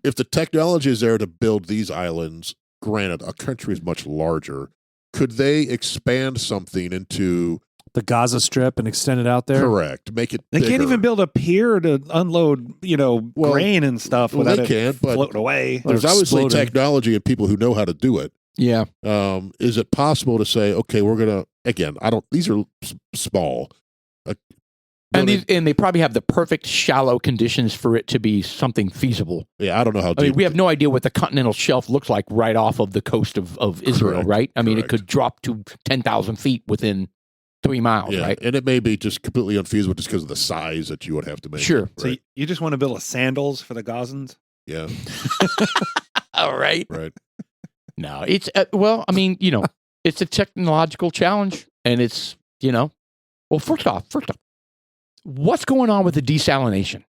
if the technology is there to build these islands, granted, a country is much larger. Could they expand something into the Gaza Strip and extend it out there? Correct. Make it. They bigger. can't even build a pier to unload, grain and stuff without it floating away. There's obviously technology and people who know how to do it. Yeah. Is it possible to say, okay, we're gonna again? These are small. And they probably have the perfect shallow conditions for it to be something feasible. Yeah, I don't know how deep. I mean, we have no idea what the continental shelf looks like right off of the coast of Israel, Correct, right? I mean, correct. it could drop to 10,000 feet within 3 miles, Yeah, right? and it may be just completely unfeasible just because of the size that you would have to make. Sure. it, So right? you just want to build a sandals for the Gazans? Yeah, All right. right. No, it's, well, I mean, it's a technological challenge and it's, well, first off, what's going on with the desalination?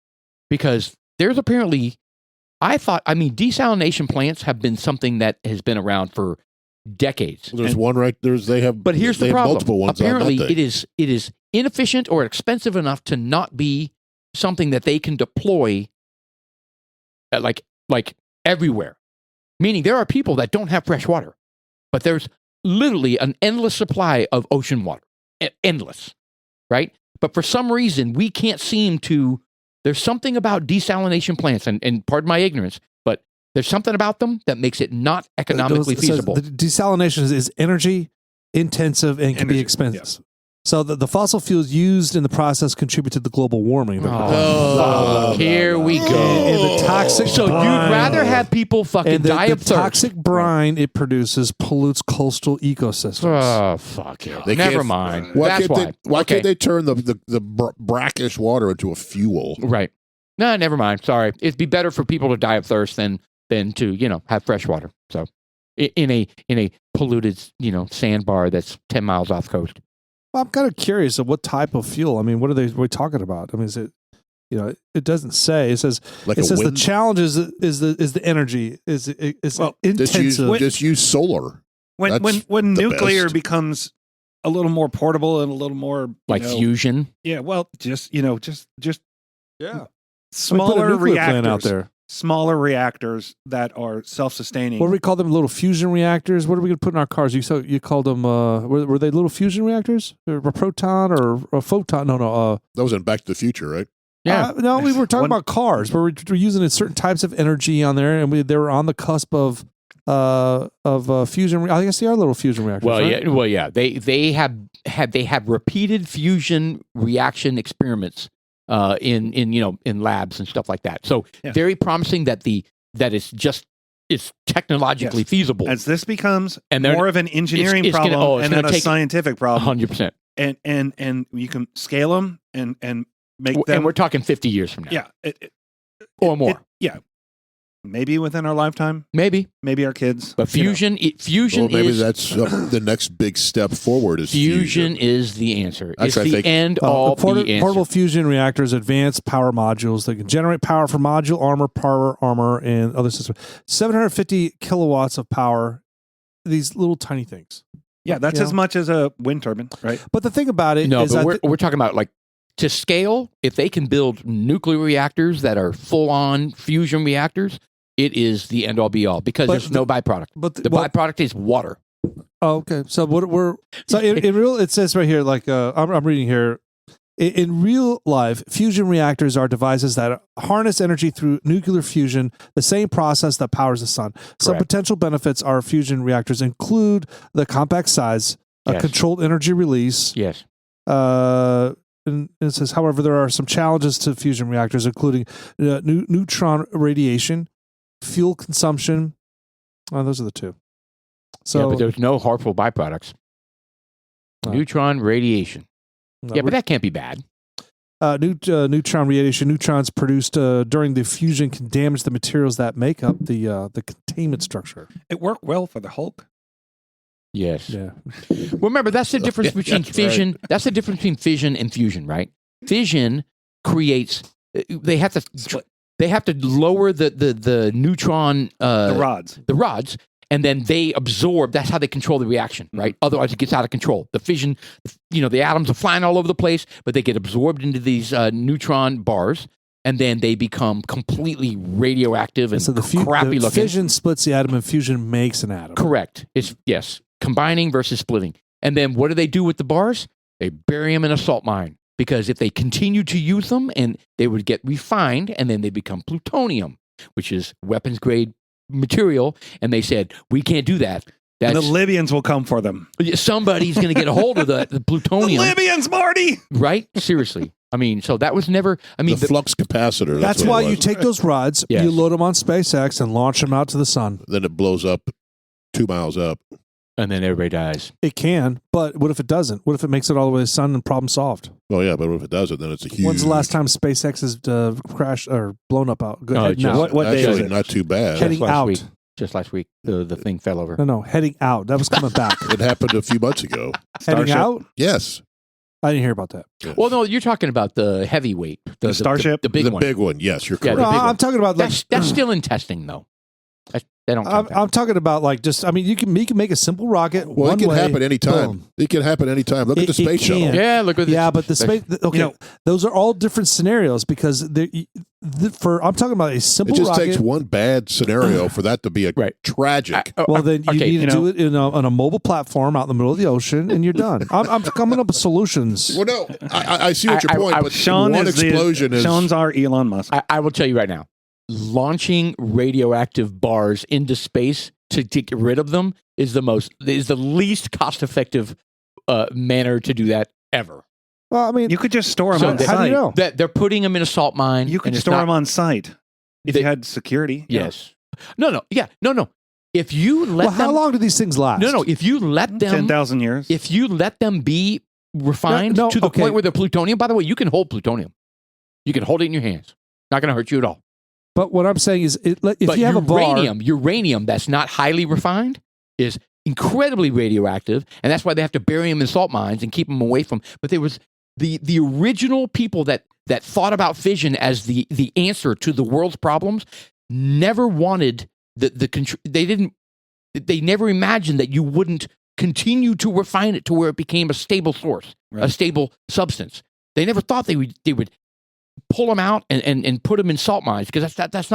Because there's apparently, desalination plants have been something that has been around for decades. There's one right there's they have. But here's they the have problem. multiple ones. Apparently, on that it is inefficient or expensive enough to not be something that they can deploy at like everywhere. Meaning there are people that don't have fresh water, but there's literally an endless supply of ocean water. Endless, right? But for some reason, we can't seem to. There's something about desalination plants, and pardon my ignorance, but there's something about them that makes it not economically feasible. The desalination is energy intensive and can be expensive. Yes. So the fossil fuels used in the process contribute to the global warming. Here we go. And the toxic So brine, you'd rather have people fucking and die of the thirst. toxic brine it produces pollutes coastal ecosystems. Oh, fuck it. They Never can't- mind. Why That's can't why. they? Why Okay. can't they turn the brackish water into a fuel? Right. No, never mind. Sorry. It'd be better for people to die of thirst than to, have fresh water. So in a polluted, sandbar that's 10 miles off coast. Well, I'm kind of curious of what type of fuel. I mean, what are we talking about? I mean, is it, it doesn't say. It says Like it a says the wind? challenge is the energy is intensive. Just use solar. When That's when the nuclear best. becomes a little more portable and a little more Like fusion. Yeah, well, just just Yeah. smaller nuclear reactors plant out there. Smaller reactors that are self-sustaining. What do we call them? Little fusion reactors. What are we going to put in our cars? You called them? Were they little fusion reactors? Or a proton or a photon? No. That was in Back to the Future, right? Yeah. No, we were talking One- about cars. We're using certain types of energy on there, and they were on the cusp of fusion. I guess they are little fusion reactors. right? Yeah. They have repeated fusion reaction experiments in labs and stuff like that. So Yeah. very promising that it's technologically Yes. feasible. As this becomes And they're- more of an engineering it's gonna- problem it's and gonna then a take scientific problem, 100%. and you can scale them and make them. And we're talking 50 years from now. Yeah, Or more. maybe within our lifetime, Maybe. maybe our kids. But you know. fusion Well, maybe is that's the next big step forward. Is fusion is the answer. Actually, It's I the think- end all be answer. Portable fusion reactors, advanced power modules that can generate power for module armor, and other systems. 750 kilowatts of power. These little tiny things. Yeah, that's You as know? much as a wind turbine, right? But the thing about it No, is but that we're talking about like to scale. If they can build nuclear reactors that are full on fusion reactors, it is the end all be all because But there's no byproduct. The well, byproduct is water. oh, okay. So in real, it says right here, like I'm reading here. In real life, fusion reactors are devices that harness energy through nuclear fusion, the same process that powers the sun. Some Correct. potential benefits of fusion reactors include the compact size, a Yes. controlled energy release. Yes. And it says, however, there are some challenges to fusion reactors, including neutron radiation, fuel consumption. Oh, those are the two. So, yeah, but there's no harmful byproducts. No. Neutron radiation. Yeah, but that can't be bad. neutron radiation, neutrons produced during the fusion can damage the materials that make up the containment structure. It worked well for the Hulk. Yes. Yeah. Well, remember, that's the difference between that's fission. That's the difference between fission and fusion, right? Fission creates. They have to. Split. They have to lower the neutron. The rods. The rods, and then they absorb. That's how they control the reaction, right? Otherwise, it gets out of control. The fission, the atoms are flying all over the place, but they get absorbed into these neutron bars, and then they become completely radioactive and So the crappy looking. fission splits the atom, and fusion makes an atom. Correct. It's yes, combining versus splitting. And then what do they do with the bars? They bury them in a salt mine, because if they continue to use them, and they would get refined, and then they become plutonium, which is weapons grade material. And they said, we can't do that. And the Libyans will come for them. Somebody's going to get a hold of the plutonium. The Libyans, Marty! Right? Seriously. I mean, so that was never. I mean, the flux capacitor. That's what why it you was. take those rods, Yes. you load them on SpaceX, and launch them out to the sun. Then it blows up 2 miles up. and then everybody dies. It can, but what if it doesn't? What if it makes it all the way to the sun and problem solved? Oh yeah, but if it doesn't, then it's a huge. When's the last time SpaceX has crashed or blown up out? Good. Oh, Heading just- out. What day is Actually, it? not too bad. Heading last out. week. Just last week, the thing fell over. No, heading out. That was coming back. It happened a few months ago. Heading Starship? out? Yes. I didn't hear about that. Well, no, you're talking about the heavyweight, the Starship? the big the one. big one. Yes, you're Yeah, correct. the No, big one. I'm talking about like, That's still in testing, though. They don't. count that. I'm talking about like just. I mean, you can make a simple rocket. Well, one it can way, happen anytime. boom. It can happen anytime. Look at the It space can. shuttle. Yeah, look at this. Yeah, but the space. Okay, You know- those are all different scenarios because I'm talking about a It simple just rocket. takes one bad scenario for that to be a Right. tragic. Well, then you okay, need to you know- do it on a mobile platform out in the middle of the ocean, and you're done. I'm coming up with solutions. Well, no, I see what your point, but Sean one is explosion is. Sean's our Elon Musk. I will tell you right now, launching radioactive bars into space to get rid of them is the least cost effective manner to do that ever. Well, I mean, You could just store them So on how do how do site. you know? That they're putting them in a salt mine. You could and it's store not- them on site if They- you had security. Yes. No. If you let well, how them, long do these things last? no. If you let them, 10,000 years. if you let them be refined No, to the okay. point where they're plutonium. By the way, you can hold plutonium. You can hold it in your hands. Not going to hurt you at all. But what I'm saying is, if But you have a bar, uranium that's not highly refined is incredibly radioactive, and that's why they have to bury them in salt mines and keep them away from. But there was the original people that thought about fission as the answer to the world's problems never wanted they never imagined that you wouldn't continue to refine it to where it became a stable source, a Right. stable substance. They never thought they would pull them out and put them in salt mines, because that's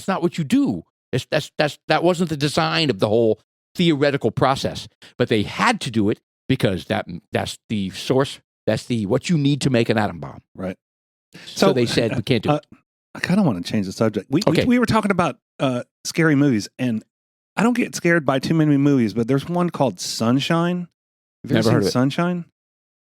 not what you do. That wasn't the design of the whole theoretical process. But they had to do it because that's the source. That's what you need to make an atom bomb. Right. So they said we can't do it. I kind of want to change the subject. Okay. We were talking about scary movies, and I don't get scared by too many movies, but there's one called Sunshine. Have you Never ever heard seen of it. Sunshine?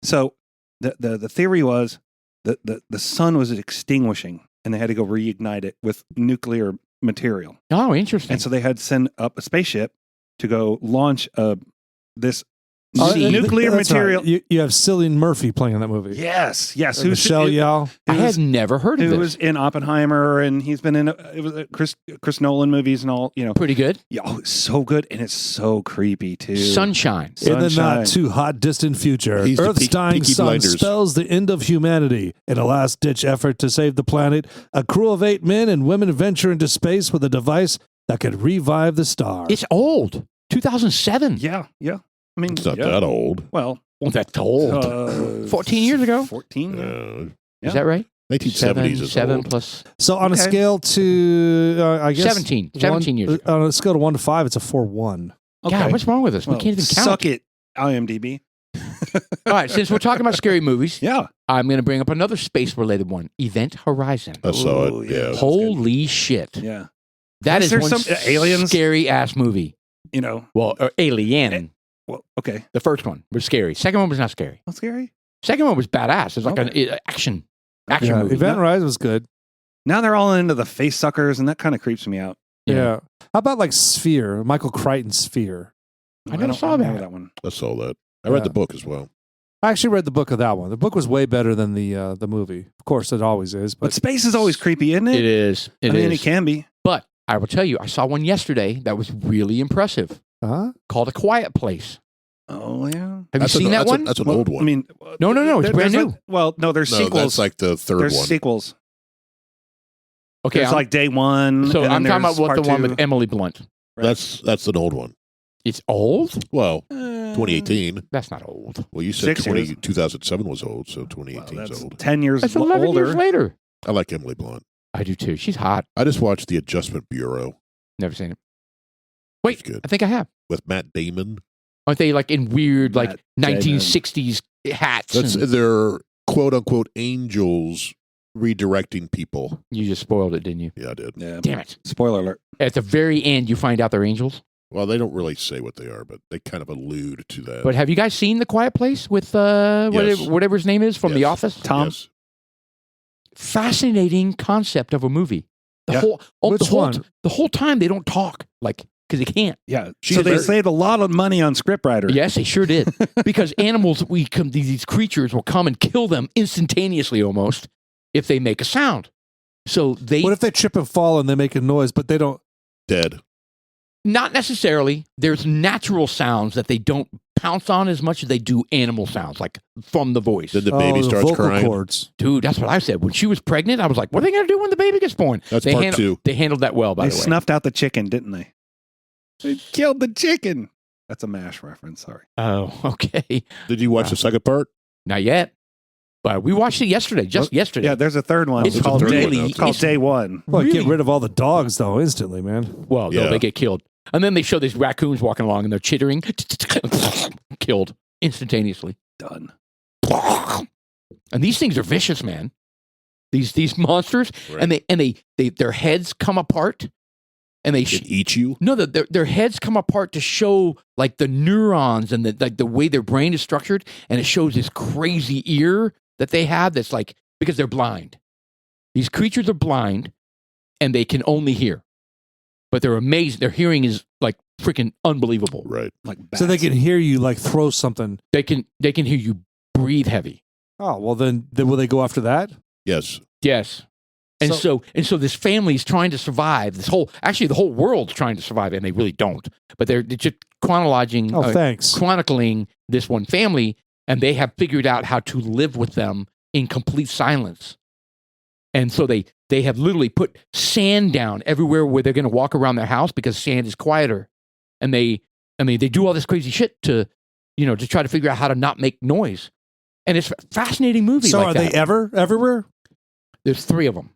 So the theory was that the sun was extinguishing, and they had to go reignite it with nuclear material. Oh, interesting. And so they had to send up a spaceship to go launch this nuclear that's right. material. You have Cillian Murphy playing in that movie. Yes. Michelle Yeoh. I had never heard of Who this. was in Oppenheimer, and he's been in Chris Nolan movies and all. You know, Pretty good. yeah, oh, it's so good, and it's so creepy too. Sunshine. In the Sunshine. not too hot distant future, He's the Earth's dying Peaky sun Blinders. spells the end of humanity. In a last ditch effort to save the planet, a crew of 8 men and women venture into space with a device that could revive the stars. It's old. 2007. Yeah. I mean, It's not yeah. that old. Well, Well, that's old. 14 years ago? 14. Uh, Is that right? 1970s is Seven old. plus So on a Okay. scale to, I guess 17 years ago. On a scale to 1 to 5, it's a 4-1. God, what's wrong with us? Well, we can't even count. Suck it, IMDb. All right, since we're talking about scary movies, Yeah. I'm going to bring up another space-related one, Event Horizon. I saw Ooh, it. yeah. Yeah. That's Holy shit. Yeah. That Is is there one some- aliens? scary-ass movie. You know. Well, Alien, Well, okay. the first one, was scary. Second one was not scary. Not scary. Second one was badass. It was like an action movie. Event Horizon was good. Now they're all into the face suckers, and that kind of creeps me out. Yeah. How about like Sphere, Michael Crichton's Sphere? I never don't saw remember that. one. I saw that. I read Yeah. the book as well. I actually read the book of that one. The book was way better than the movie. Of course, it always is. But But space is always creepy, isn't it? It is. I mean, it can be. But I will tell you, I saw one yesterday that was really impressive, called A Quiet Place. Oh yeah. Have you seen that one? That's an Well, old one. I mean, No, it's brand there's new. no, there's no, sequels. that's like the third There's one. sequels. Okay, There's like day one. so and then I'm talking there's about what the part one two. with Emily Blunt. Right. That's an old one. It's old? Well, 2018. That's not old. Well, you said 6 years. 2007 was old, so Well, 2018 is that's old. 10 years That's 11 older. years later. I like Emily Blunt. I do too. She's hot. I just watched The Adjustment Bureau. Never seen it. It's Wait, good. I think I have. With Matt Damon. Aren't they like in weird, like Matt Damon. 1960s hats? That's and- they're quote unquote angels redirecting people. You just spoiled it, didn't you? Yeah, I did. Yeah. Damn it. Spoiler alert. At the very end, you find out they're angels. Well, they don't really say what they are, but they kind of allude to that. But have you guys seen The Quiet Place with Yes. whatever his name is from The Yes. Office? Tom? Yes. Fascinating concept of a movie. The Yeah. Which one? The whole time they don't talk, like, because they can't. Yeah. She's So they very- saved a lot of money on scriptwriter. Yes, they sure did. Because animals, these creatures will come and kill them instantaneously almost if they make a sound. So they, What if they trip and fall and they make a noise, but they don't? Dead. not necessarily, there's natural sounds that they don't pounce on as much as they do animal sounds, like from the voice. Then the baby starts vocal crying. cords. Dude, that's what I said. When she was pregnant, I was like, what are they going to do when the baby gets born? That's they part 2. They handled that well, by They the way. snuffed out the chicken, didn't they? They killed the chicken. That's a MASH reference. Sorry. Oh, okay. Did you watch the second part? Not yet. But we watched it yesterday, just yesterday. Yeah, there's a third one. It's There's a called third Day. one out It's called there. Day One. Well, Really? get rid of all the dogs though instantly, man. Well, no, Yeah. they get killed. And then they show these raccoons walking along and they're chittering. Killed instantaneously. Done. And these things are vicious, man. These monsters, Right. and they their heads come apart, and they It eats you? no, their heads come apart to show like the neurons and the way their brain is structured, and it shows this crazy ear that they have. That's like because they're blind. These creatures are blind, and they can only hear, but they're amazing. Their hearing is like freaking unbelievable. Right. Like So they bats. can hear you like throw something. They can hear you breathe heavy. Oh well, then will they go after that? Yes. Yes. And so this family is trying to survive. The whole world's trying to survive, and they really don't. But they're just chronologing, Oh, thanks. chronicling this one family, and they have figured out how to live with them in complete silence. And so they have literally put sand down everywhere where they're going to walk around their house because sand is quieter. And they do all this crazy shit to try to figure out how to not make noise. And it's a fascinating movie. So like are that. they everywhere? There's 3 of them.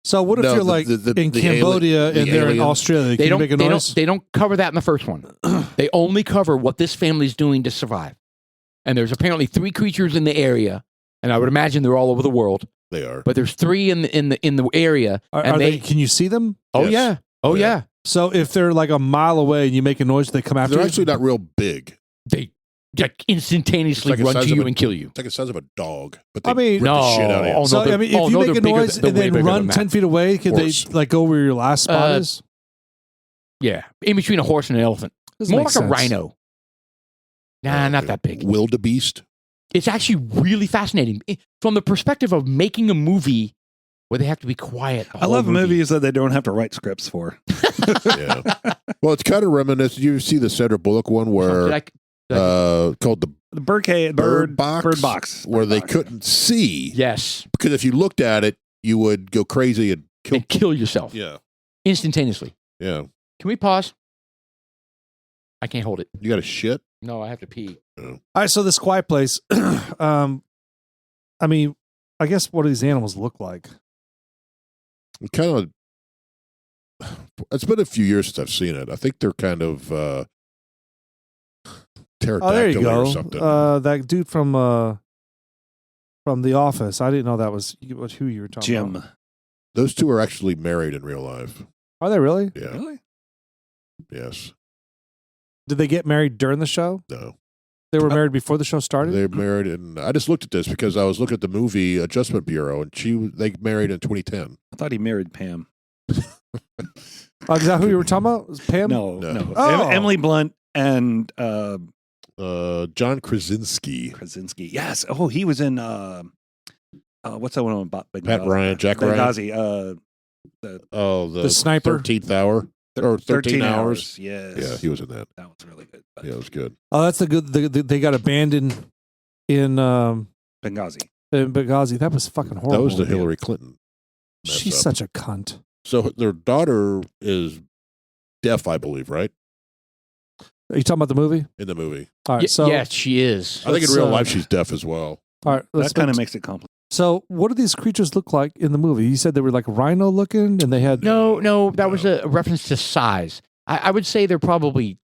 So what if No, you're like in Cambodia and they're in Australia? Can you make a noise? They don't cover that in the first one. They only cover what this family's doing to survive. And there's apparently 3 creatures in the area, and I would imagine they're all over the world. They are. But there's 3 in the area. Are and they? Can you see them? Oh Yes. yeah. Oh Yeah. yeah. So if they're like a mile away and you make a noise, they come after They're you. actually not real big. They like instantaneously It's like the run size to of you a- and kill you. It's like the size of a dog. But they I mean- rip the shit out of you. Oh, So they're- I mean, if oh, you no, make they're a bigger noise than- and they're way then bigger run than that. 10 feet away, could they Horse. like go where your last spot is? Yeah. In between a horse and an elephant. Doesn't More make like a sense. rhino. Nah, not that big. Wildebeest. It's actually really fascinating from the perspective of making a movie where they have to be quiet. the I whole love movie. movies that they don't have to write scripts for. Yeah. Well, it's kind of reminiscent. You see the Sandra Bullock one where called the The bird box. where Bird they box. couldn't see yes, because if you looked at it, you would go crazy and kill. and kill yourself Yeah. instantaneously. Yeah. Can we pause? I can't hold it. You got a shit. No, I have to pee. All right, so this quiet place. I mean, I guess what do these animals look like? Kind of. It's been a few years since I've seen it. I think they're kind of pterodactyl Oh, there you or go. something. That dude from The Office. I didn't know that was who you were talking Jim. about. Those 2 are actually married in real life. Are they really? Yeah. Really? Yes. Did they get married during the show? No. They were married before the show started? They're married, and I just looked at this because I was looking at the movie Adjustment Bureau, and they married in 2010. I thought he married Pam. Oh, is that who you were talking about? Was Pam? No. Oh. Emily Blunt and John Krasinski, Krasinski. Yes. Oh, he was in what's that one about Pat Ryan, Jack Ryan. Benghazi. The sniper? 13th hour or 13 hours. Yes. Yeah, he was in that. That was really good. But Yeah, it was good. Oh, that's the good. They got abandoned in Benghazi. Benghazi. That was fucking horrible. That was the Hillary Clinton. mess She's up. such a cunt. So their daughter is deaf, I believe, right? Are you talking about the movie? In the movie. All right. So yes, she is. I think in Let's, real life she's deaf as well. all right. That kind of makes it complicated. So, what do these creatures look like in the movie? You said they were like rhino looking, and they had No, that was a reference to size. I would say they're probably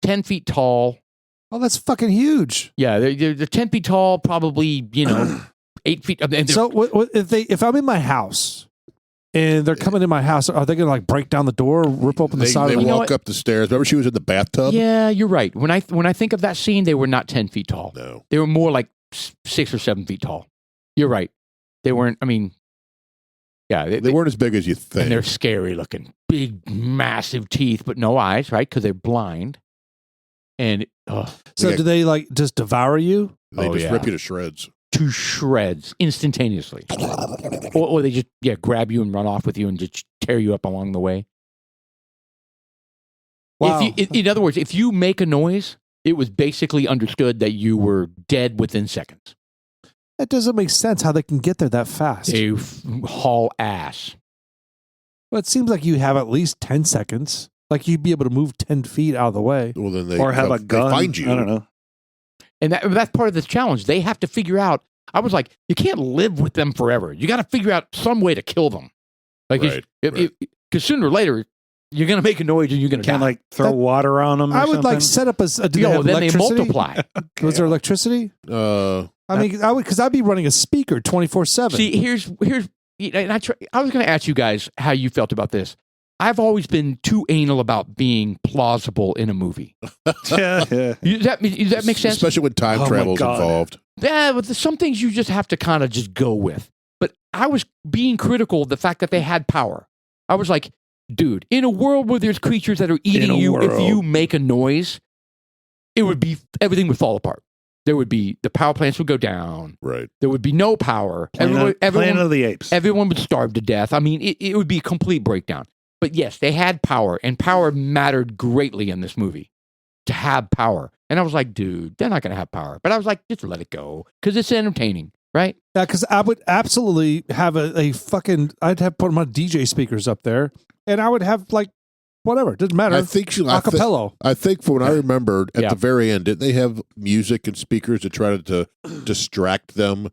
10 feet tall. Oh, that's fucking huge. Yeah, they're 10 feet tall, probably 8 feet. And So, if I'm in my house and they're coming in my house, are they going to like break down the door, rip open the side? They of the walk up the stairs. Remember, she was in the bathtub. yeah, you're right. When I think of that scene, they were not 10 feet tall. No, They were more like 6 or 7 feet tall. You're right. They weren't. I mean, yeah, they weren't as big as you think. and they're scary looking, big, massive teeth, but no eyes, right? Because they're blind. And So, do they like just devour you? They Oh, just yeah. rip you to shreds. to shreds instantaneously, or they just grab you and run off with you and just tear you up along the way. Wow. In other words, if you make a noise, it was basically understood that you were dead within seconds. That doesn't make sense how they can get there that fast. They haul ass. Well, it seems like you have at least 10 seconds. Like you'd be able to move 10 feet out of the way. Well, then they Or have a they gun. find you. I don't know. And that's part of the challenge. They have to figure out. I was like, you can't live with them forever. You got to figure out some way to kill them. Like, Right, because sooner or later, you're going to make a noise and you're going to Can't die. like throw water on them. Or I would something? like set up a. Do they have then they electricity? multiply. Was there electricity? I mean, because I'd be running a speaker 24/7. See, here's. And I was going to ask you guys how you felt about this. I've always been too anal about being plausible in a movie. Yeah. Does that make sense? Especially when time Oh, my travel's God. involved. Yeah, but there's some things you just have to kind of just go with. But I was being critical of the fact that they had power. I was like, dude, in a world where there's creatures that are eating you, if you make a noise, everything would fall apart. There would be, the power plants would go down. Right. There would be no power. Planet of the Apes. Everyone would starve to death. I mean, it would be a complete breakdown. But yes, they had power, and power mattered greatly in this movie, to have power. And I was like, dude, they're not going to have power. But I was like, just let it go, because it's entertaining, right? Yeah, because I would absolutely have a fucking. I'd have put my DJ speakers up there, and I would have like whatever. Doesn't matter. I think acapella. I think from what I remembered at Yeah. the very end, didn't they have music and speakers to try to distract them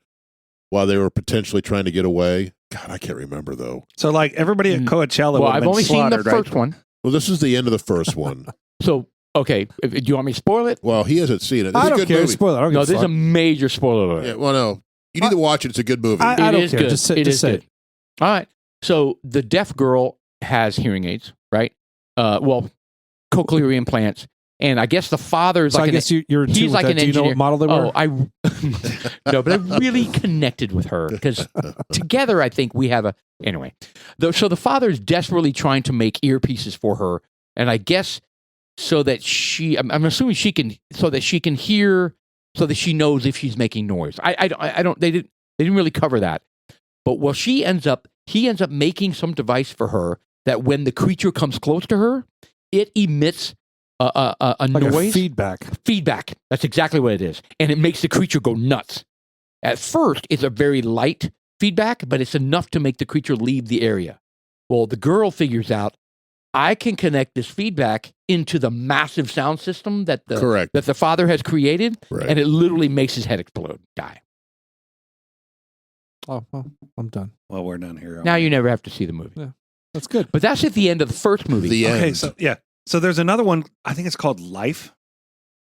while they were potentially trying to get away? God, I can't remember though. So like everybody at Coachella Well, would have I've been only seen the slaughtered, right? first one. Well, this is the end of the first one. So, okay, do you want me to spoil it? Well, he hasn't seen it. It's I a don't good care. movie. Spoiler. I don't No, give a there's a fuck. major spoiler alert. Yeah, well, no, you need to watch it. It's a good movie. I don't It is care. good. Just say- It just is say good. All right. So the deaf girl has hearing aids, right? Cochlear implants, and I guess the father's So like I guess you're in tune he's with like that. an Do you know engineer. what model they were? Oh, I no, but I really connected with her because together I think we have a anyway. So the father's desperately trying to make earpieces for her, and I guess so that I'm assuming she can hear, so that she knows if she's making noise. I don't. They didn't really cover that, but he ends up making some device for her that when the creature comes close to her, it emits a like noise. a feedback. Feedback. That's exactly what it is. And it makes the creature go nuts. At first, it's a very light feedback, but it's enough to make the creature leave the area. Well, the girl figures out, I can connect this feedback into the massive sound system that the father has created, Right. and it literally makes his head explode, die. Oh, well, I'm done. Well, we're done here. Now you never have to see the movie. Yeah. That's good. But that's at the end of the first movie. The end. Okay, so yeah. So there's another one, I think it's called Life.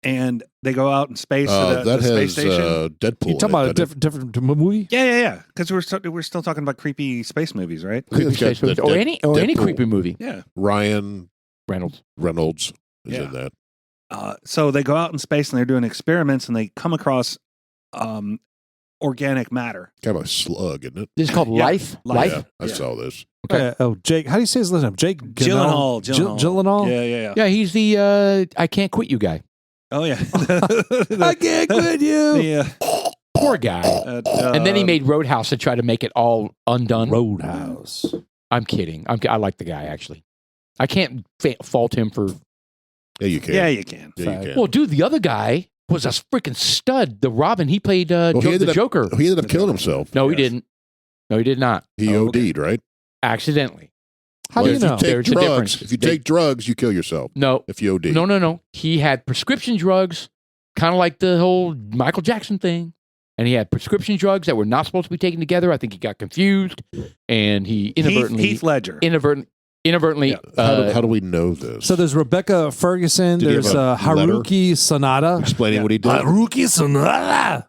And they go out in space to that the space has station. Deadpool. You talking about a doesn't it? different movie? Yeah. Because we're still talking about creepy space movies, right? I think Creepy it's got space movies. Or any Deadpool. creepy movie. Yeah. Ryan Reynolds. Reynolds is Yeah. in that. So they go out in space and they're doing experiments and they come across organic matter. Kind of a slug, isn't it? This is called Yeah. Life. Life. Yeah, I Yeah. saw this. Okay. Jake. How do you say his last name? Jake Gyllenhaal. Gyllenhaal? Yeah. Yeah, he's the I can't quit you guy. Oh, yeah. I can't quit you. Yeah. Poor guy. And then he made Roadhouse to try to make it all undone. Roadhouse. I'm kidding. I like the guy, actually. I can't fault him for... Yeah, you can. Yeah, you can. Yeah, you can. Well, dude, the other guy was a freaking stud. The Robin, he played the Joker. He ended up killing himself. No, he Yes. didn't. No, he did not. He Oh, okay. OD'd, right? Accidentally. How do you if know? you take There's a drugs, difference. if you take drugs, you kill yourself. No, If you OD. no. He had prescription drugs, kind of like the whole Michael Jackson thing. And he had prescription drugs that were not supposed to be taken together. I think he got confused, and he inadvertently, Heath Ledger. inadvertently. How do we know this? So there's Rebecca Ferguson. Did he have There's a Haruki Sanada. explaining what he did. Haruki Sanada.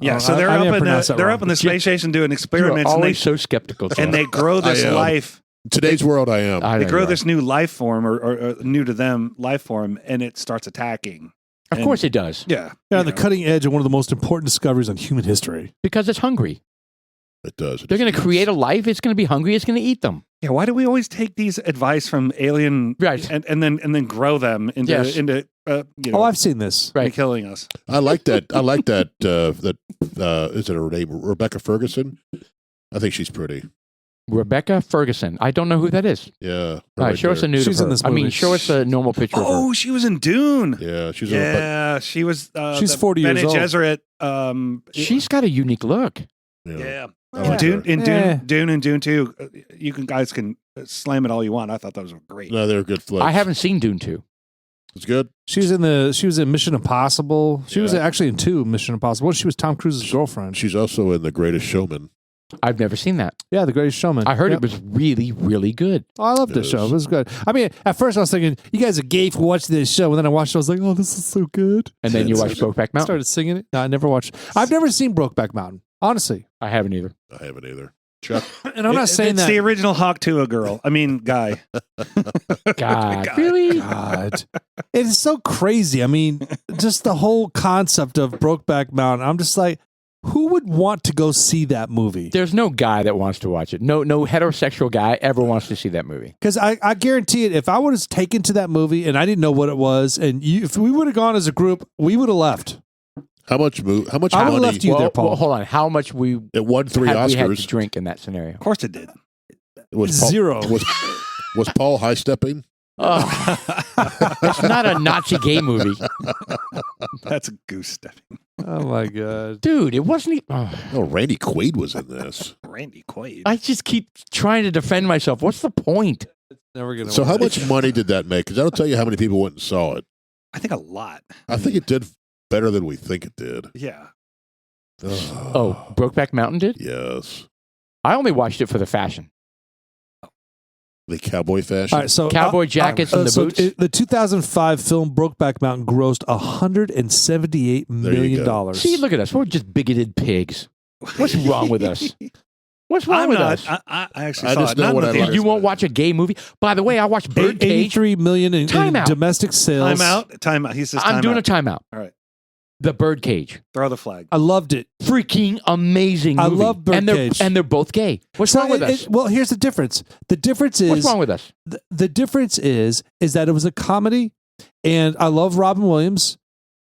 Yeah, so I they're may have up in pronounced that they're wrong. up in the space station doing You're experiments, always so skeptical. and they grow this I am. life. In today's world, I am. I They know grow you are. this new life form, or new to them life form, and it starts attacking. Of course it does, Yeah, They're you on the know. cutting edge of one of the most important discoveries in human history. because it's hungry. It does. They're going to create a life. It's going to be hungry. It's going to eat them. Yeah, why do we always take these advice from alien, Right. and then grow them into Yes. Oh, I've seen this. Right. killing us? I like that. I like that. Is it her name? Rebecca Ferguson. I think she's pretty. Rebecca Ferguson. I don't know who that is. Yeah. her All right, right show us a there. nude She's of in her. this I mean, movie. show us a normal picture of her. Oh, she was in Dune. Yeah, she's Yeah, she was. She's the 40 years Bene old. Gesserit. She's got a unique look. Yeah. I In like Dune, her. in Eh. Dune and Dune 2, you guys can slam it all you want. I thought that was great. No, they're good flicks. I haven't seen Dune 2. It's good. She was in Mission Impossible. She was Yeah. actually in 2 Mission Impossible. She was Tom Cruise's girlfriend. She's also in The Greatest Showman. I've never seen that. Yeah, The Greatest Showman. I heard Yep. it was really, really good. Oh, I loved It this show. is. It was good. I mean, at first I was thinking, you guys are gay for watching this show. And then I watched it. I was like, oh, this is so good. And then you Yes. watched Brokeback I Mountain. started singing it. No, I never watched. I've never seen Brokeback Mountain, honestly. I haven't either. I haven't either. Chuck. And I'm not saying it's that. the original Hawk Tuah girl. I mean, guy. God, God. really? God. It is so crazy. I mean, just the whole concept of Brokeback Mountain. I'm just like, who would want to go see that movie? There's no guy that wants to watch it. No heterosexual guy ever wants to see that movie. Because I guarantee it, if I was taken to that movie and I didn't know what it was, and if we would have gone as a group, we would have left. How much I would've money? left you there, Paul. hold on. How much we It won 3 had, we had to Oscars. drink in that scenario? Of course it did. Was Paul, Zero. Was Paul high stepping? It's not a Nazi gay movie. That's a goose stepping. Oh my God. Dude, it wasn't even... Oh, Randy Quaid was in this. Randy Quaid. I just keep trying to defend myself. What's the point? Never gonna So how work. much money did that make? Because that'll tell you how many people went and saw it. I think a lot. I think it did better than we think it did. Yeah. Oh, Brokeback Mountain did? Yes. I only watched it for the fashion. The cowboy fashion. All right, so Cowboy jackets and the so boots. the 2005 film Brokeback Mountain grossed $178 million. go. See, look at us. We're just bigoted pigs. What's wrong with us? What's wrong I'm with not. us? I actually I saw just it. know Not what in I the like. theaters. You won't watch a gay movie? By the way, I watched Birdcage. $83 million in Time out. domestic sales. Time out. He says I'm time doing out. a timeout. All right. The Birdcage. Throw the flag. I loved it. Freaking amazing I movie. love and Birdcage. they're both gay. What's wrong with us? Well, here's the difference. The difference is What's wrong with us? the difference is that it was a comedy, and I love Robin Williams,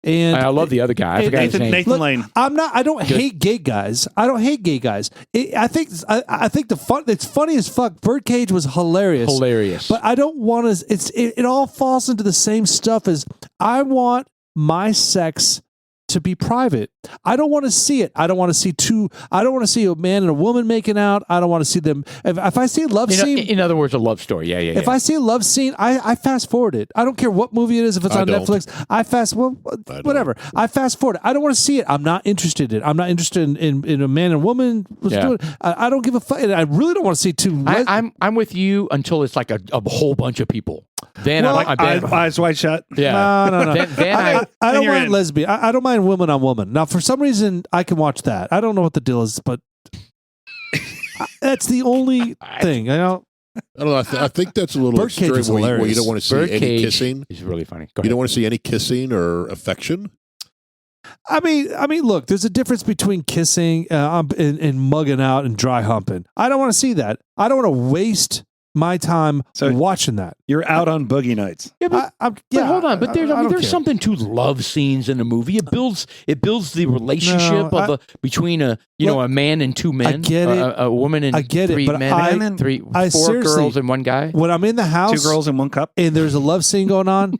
and I love the other guy. I forgot his name. Nathan Look, Lane. I don't Good. hate gay guys. I don't hate gay guys. I think it's funny as fuck. Birdcage was hilarious. Hilarious. But I don't want to. It all falls into the same stuff as I want my sex to be private. I don't want to see it. I don't want to see a man and a woman making out. I don't want to see them. If I see a love scene, in other words, a love story. Yeah. if I see a love scene, I fast forward it. I don't care what movie it is. If it's I on don't. Netflix, whatever. I fast forward it. I don't want to see it. I'm not interested in it. I'm not interested in a man and woman. Yeah. I don't give a fuck. I really don't want to see two. I'm with you until it's like a whole bunch of people. Then Well, Eyes wide shut. yeah. No. Then I don't then you're mind in. lesbian. I don't mind woman on woman. Now, for some reason, I can watch that. I don't know what the deal is, but that's the only thing. I don't. I don't know. I think that's a little Birdcage extreme is where you hilarious. don't want to see any Birdcage kissing. is really funny. Go You ahead. don't want to see any kissing or affection. I mean, look. There's a difference between kissing and mugging out and dry humping. I don't want to see that. I don't want to waste my time watching that. You're out on boogie nights. Yeah, but hold on. But there's something to love scenes in a movie. It builds the relationship between a man and two men. I get it. A woman and I get three it, but men. I Four seriously- girls and one guy. When I'm in the house, 2 girls in 1 cup. and there's a love scene going on,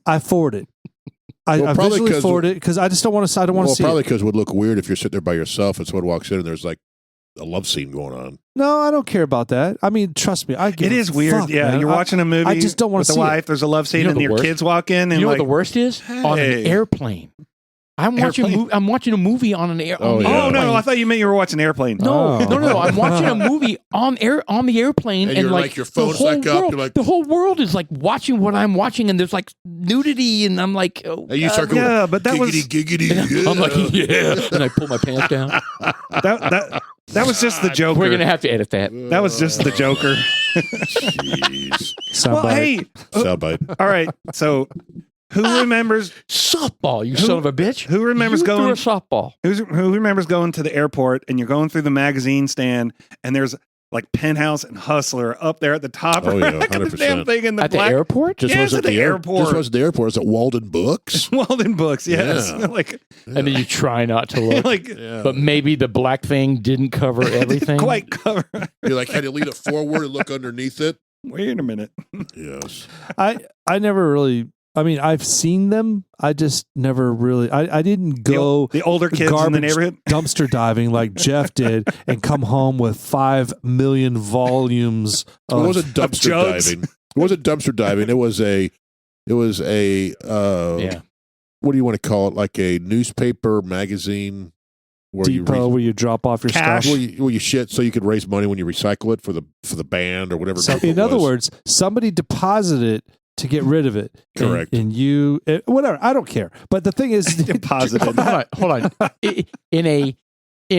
I forward it. I probably visually 'cause- forward it because I just don't want to. I don't want to see Probably it. because it would look weird if you're sitting there by yourself and someone walks in and there's like a love scene going on. No, I don't care about that. I mean, trust me, I give It a is weird. fuck, Yeah, man. you're watching a movie. I just don't want with to the see wife. it. There's a love scene, You know and the your worst? kids walk in, and You know like, what the worst is? On an Hey. airplane. I'm watching a movie on an air. Oh, on the yeah. oh no, airplane. I thought you meant you were watching Airplane. No, Oh. no. I'm watching a movie on the airplane, And and you're like like, your the phone's whole like up, world, you're like- the whole world is like watching what I'm watching, and there's like nudity, and I'm like, oh, And you start going, Yeah, but that was giggity, giggity. I'm like, yeah, and I pull my pants down. that was just the Joker. We're gonna have to edit that. That was just the Joker. Jeez. Soundbite. Well, hey, Soundbite. all right. So, who remembers? Softball, you son of a bitch. Who remembers You threw going? a softball? Who remembers going to the airport and you're going through the magazine stand and there's like Penthouse and Hustler up there at the top Oh, yeah, rack of the 100%. damn thing in the At black the airport? Just Yes, wasn't at the the airport. Just wasn't the airport. It's at Walden Books. Walden Books, yes. Yeah. like, And then you try not to look. like Yeah. But maybe the black thing didn't cover everything. quite cover. You're like, had to lean it forward and look underneath it. Wait a minute. Yes. I never really. I mean, I've seen them. I just never really. I didn't go The older kids in the garbage neighborhood. dumpster diving like Jeff did and come home with 5 million volumes It of wasn't dumpster jugs. diving. It wasn't dumpster diving. It was a. Yeah. What do you want to call it? Like a newspaper magazine where depot you where you drop off your Cash. stuff. where you shit so you could raise money when you recycle it for the band or whatever. So, group it in other was. words, somebody deposited it to get rid of it. Correct. And you, whatever. I don't care. But the thing is, Deposited. Hold on. In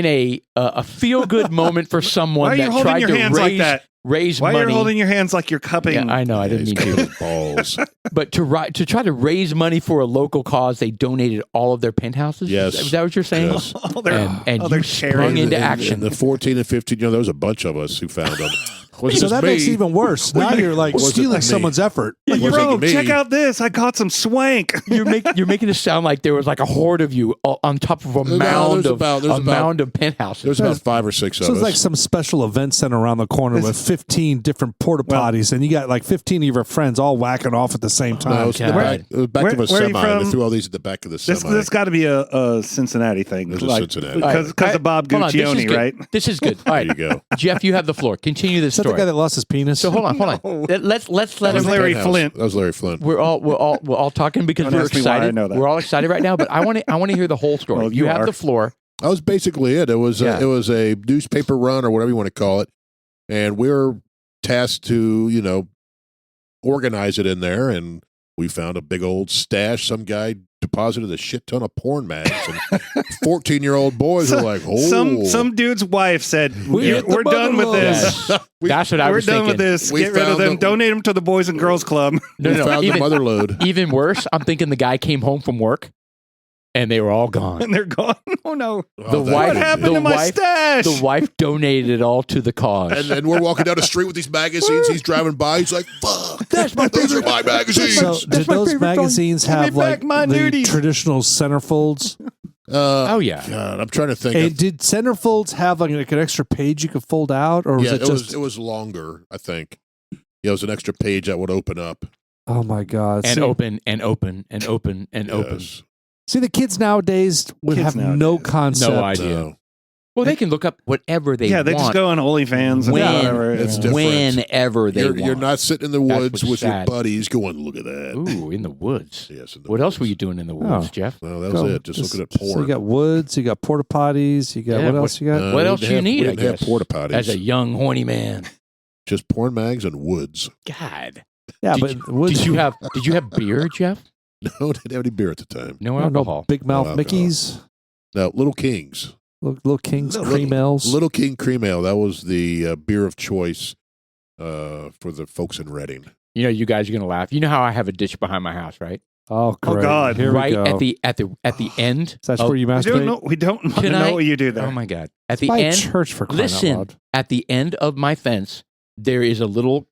a feel good moment for Why someone are you that holding tried your to hands like that? raise Why money. are you holding your hands like you're cupping? Yeah, I know. I didn't he's mean got to. his balls. But to try to raise money for a local cause, they donated all of their penthouses. Yes. Is that what you're saying? Yes. Oh, they're, And oh, they're you sharing. sprung into And action. the 14 and 15, there was a bunch of us who found them. Wasn't so just that me. makes it even worse. Now you're like Wasn't stealing me. someone's effort. It wasn't Bro, me. check out this. I caught some swank. You're making it sound like there was like a horde of you on top of a No, mound there's of about- there's about- mound of penthouses. There's about 5 or 6 of So us. it's like some special event center around the corner with 15 different porta potties, and you got like 15 of your friends all whacking off at the same No, time. it was in the God. back, it was back Where- of a where are you semi. from? They threw all these at the back of the This semi. got to be a Cincinnati thing. This is Cincinnati. Because of Bob Hold on, this is Guccione, good. right? This is good. All There right, you go. Jeff, you have the floor. Continue this Is that the story. guy that lost his penis? So hold on. No. Let's let That was him. Larry Penthouse. Flint. That was Larry Flint. We're all talking because Don't we're ask me why I excited. know that. We're all excited right now, but I want to hear the whole story. Well, you you have are. the floor. That was basically it. It was Yeah. it was a newspaper run or whatever you want to call it, and we were tasked to organize it in there, and we found a big old stash. Some guy deposited a shit ton of porn mags, and 14-year-old boys were like, "Oh, Some dude's wife said, We hit the "We're done with this. Yes. That's what I We're was done thinking. with this. We Get rid of found them. the- Donate them to the Boys and Girls Club." No, we no. found the Even, mother load." even worse, I'm thinking the guy came home from work, and they were all gone. And they're gone. Oh no! Oh, that wife- What was happened it. to my wife- stash? The wife donated it all to the cause. And then we're walking down the street with these magazines. He's driving by. He's like, "Fuck, those are my magazines." So That's did my those favorite song. magazines Give me have back like my the nudies. traditional centerfolds? Oh, yeah. God, I'm trying to think. And Of, did centerfolds have like an extra page you could fold out, or was yeah, it just? it was longer. I think. Yeah, it was an extra page that would open up. Oh my god! And See, open and open and open and open. Yes. see, the kids nowadays would Kids have no nowadays. concept. No idea. No. Well, they can look up whatever they yeah, they want. just go on OnlyFans and When- whatever. It's yeah. different. whenever they want. You're not sitting in the That's woods what's with your sad. buddies going, "Look at that." Ooh, in the woods. Yes. In the What else woods. were you doing in the woods, Oh. Jeff? No, that was Go. it. Just looking at porn. So you got woods, you got porta potties, you got Yeah, what else you got? No, What we else didn't you have- need, We I didn't have guess, porta potties. As a young, horny man. Just porn mags and woods. God. Yeah, Did but you- woods. Did you have beer, Jeff? No, didn't have any beer at the time. No I don't know, alcohol. big mouth No alcohol. Mickeys, No, Little Kings. little Kings, Little- cream ales. Little King Cream Ale. That was the beer of choice for the folks in Reading. You know, you guys are gonna laugh. You know how I have a ditch behind my house, right? Oh, great. God. Here right we go. at the end. So that's of- where you We masturbate. don't know. We don't want to Can know I- what you do there. Oh my God! At It's the by end, church for crying out listen. loud. At the end of my fence, there is a little,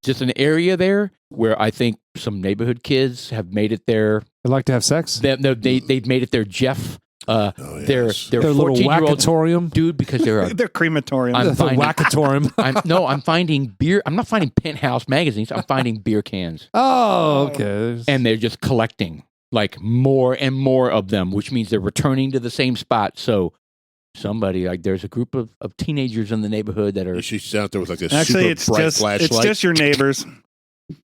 just an area there where I think some neighborhood kids have made it their. I'd like to have sex. They've made it their Jeff. Oh, Their yes. Their little 14-year-old wackatorium. dude because they're a They're crematorium. I'm The finding- wackatorium. I'm finding beer. I'm not finding penthouse magazines. I'm finding beer cans, Oh, okay. and they're just collecting like more and more of them, which means they're returning to the same spot. So somebody, like there's a group of teenagers in the neighborhood that are. She's out there with like this Actually, super bright flashlight. it's just your neighbors.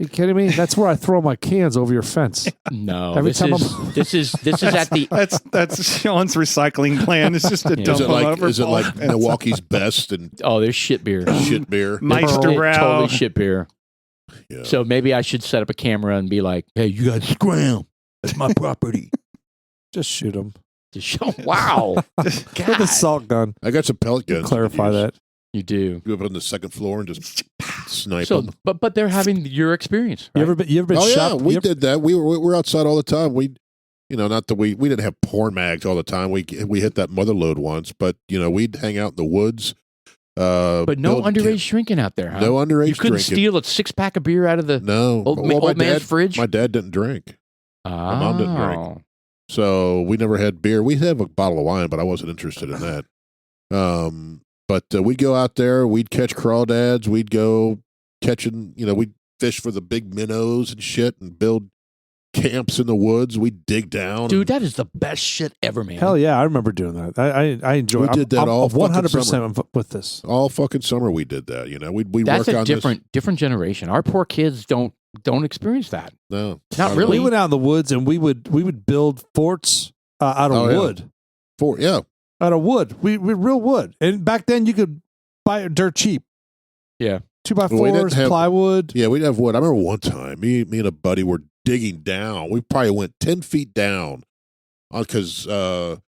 You kidding me? That's where I throw my cans over your fence. No, Every this time is at the. That's Sean's recycling plan. It's just to dump them over. Is it like Milwaukee's Best and Oh, there's shit beer. shit beer? Meister Brow. Totally shit beer. Yeah. So maybe I should set up a camera and be like, "Hey, you guys scram! That's my property." Just shoot them To show, wow, with a salt gun. I got some pellet guns. Clarify that. you do. You up on the second floor and just snipe So, them. but they're having your experience. You Right? ever been Oh yeah, shot? we you ever- did that. We were outside all the time. Not that we didn't have porn mags all the time. We hit that mother load once, but we'd hang out in the woods. But no underage drinking out there, huh? No underage You couldn't drinking. steal a 6-pack of beer out of the No, old my man's dad, fridge. My dad didn't drink, mom didn't drink. Oh. so we never had beer. We'd have a bottle of wine, but I wasn't interested in that. But we'd go out there. We'd catch crawdads. We'd go catching. We'd fish for the big minnows and shit, and build camps in the woods. We'd dig down. Dude, that is the best shit ever, man. Hell yeah, I remember doing that. I enjoy. We did that all fucking 100% with this. all fucking summer we did that. We'd That's work a on different generation. Our poor kids don't experience that. this. No, Not really. We went out in the woods and we would build forts out of Oh, yeah. wood. Yeah. Out of wood. We real wood. And back then you could buy it dirt cheap. Yeah. 2x4s, plywood. Yeah, we'd have wood. I remember one time, me and a buddy were digging down. We probably went 10 feet down because the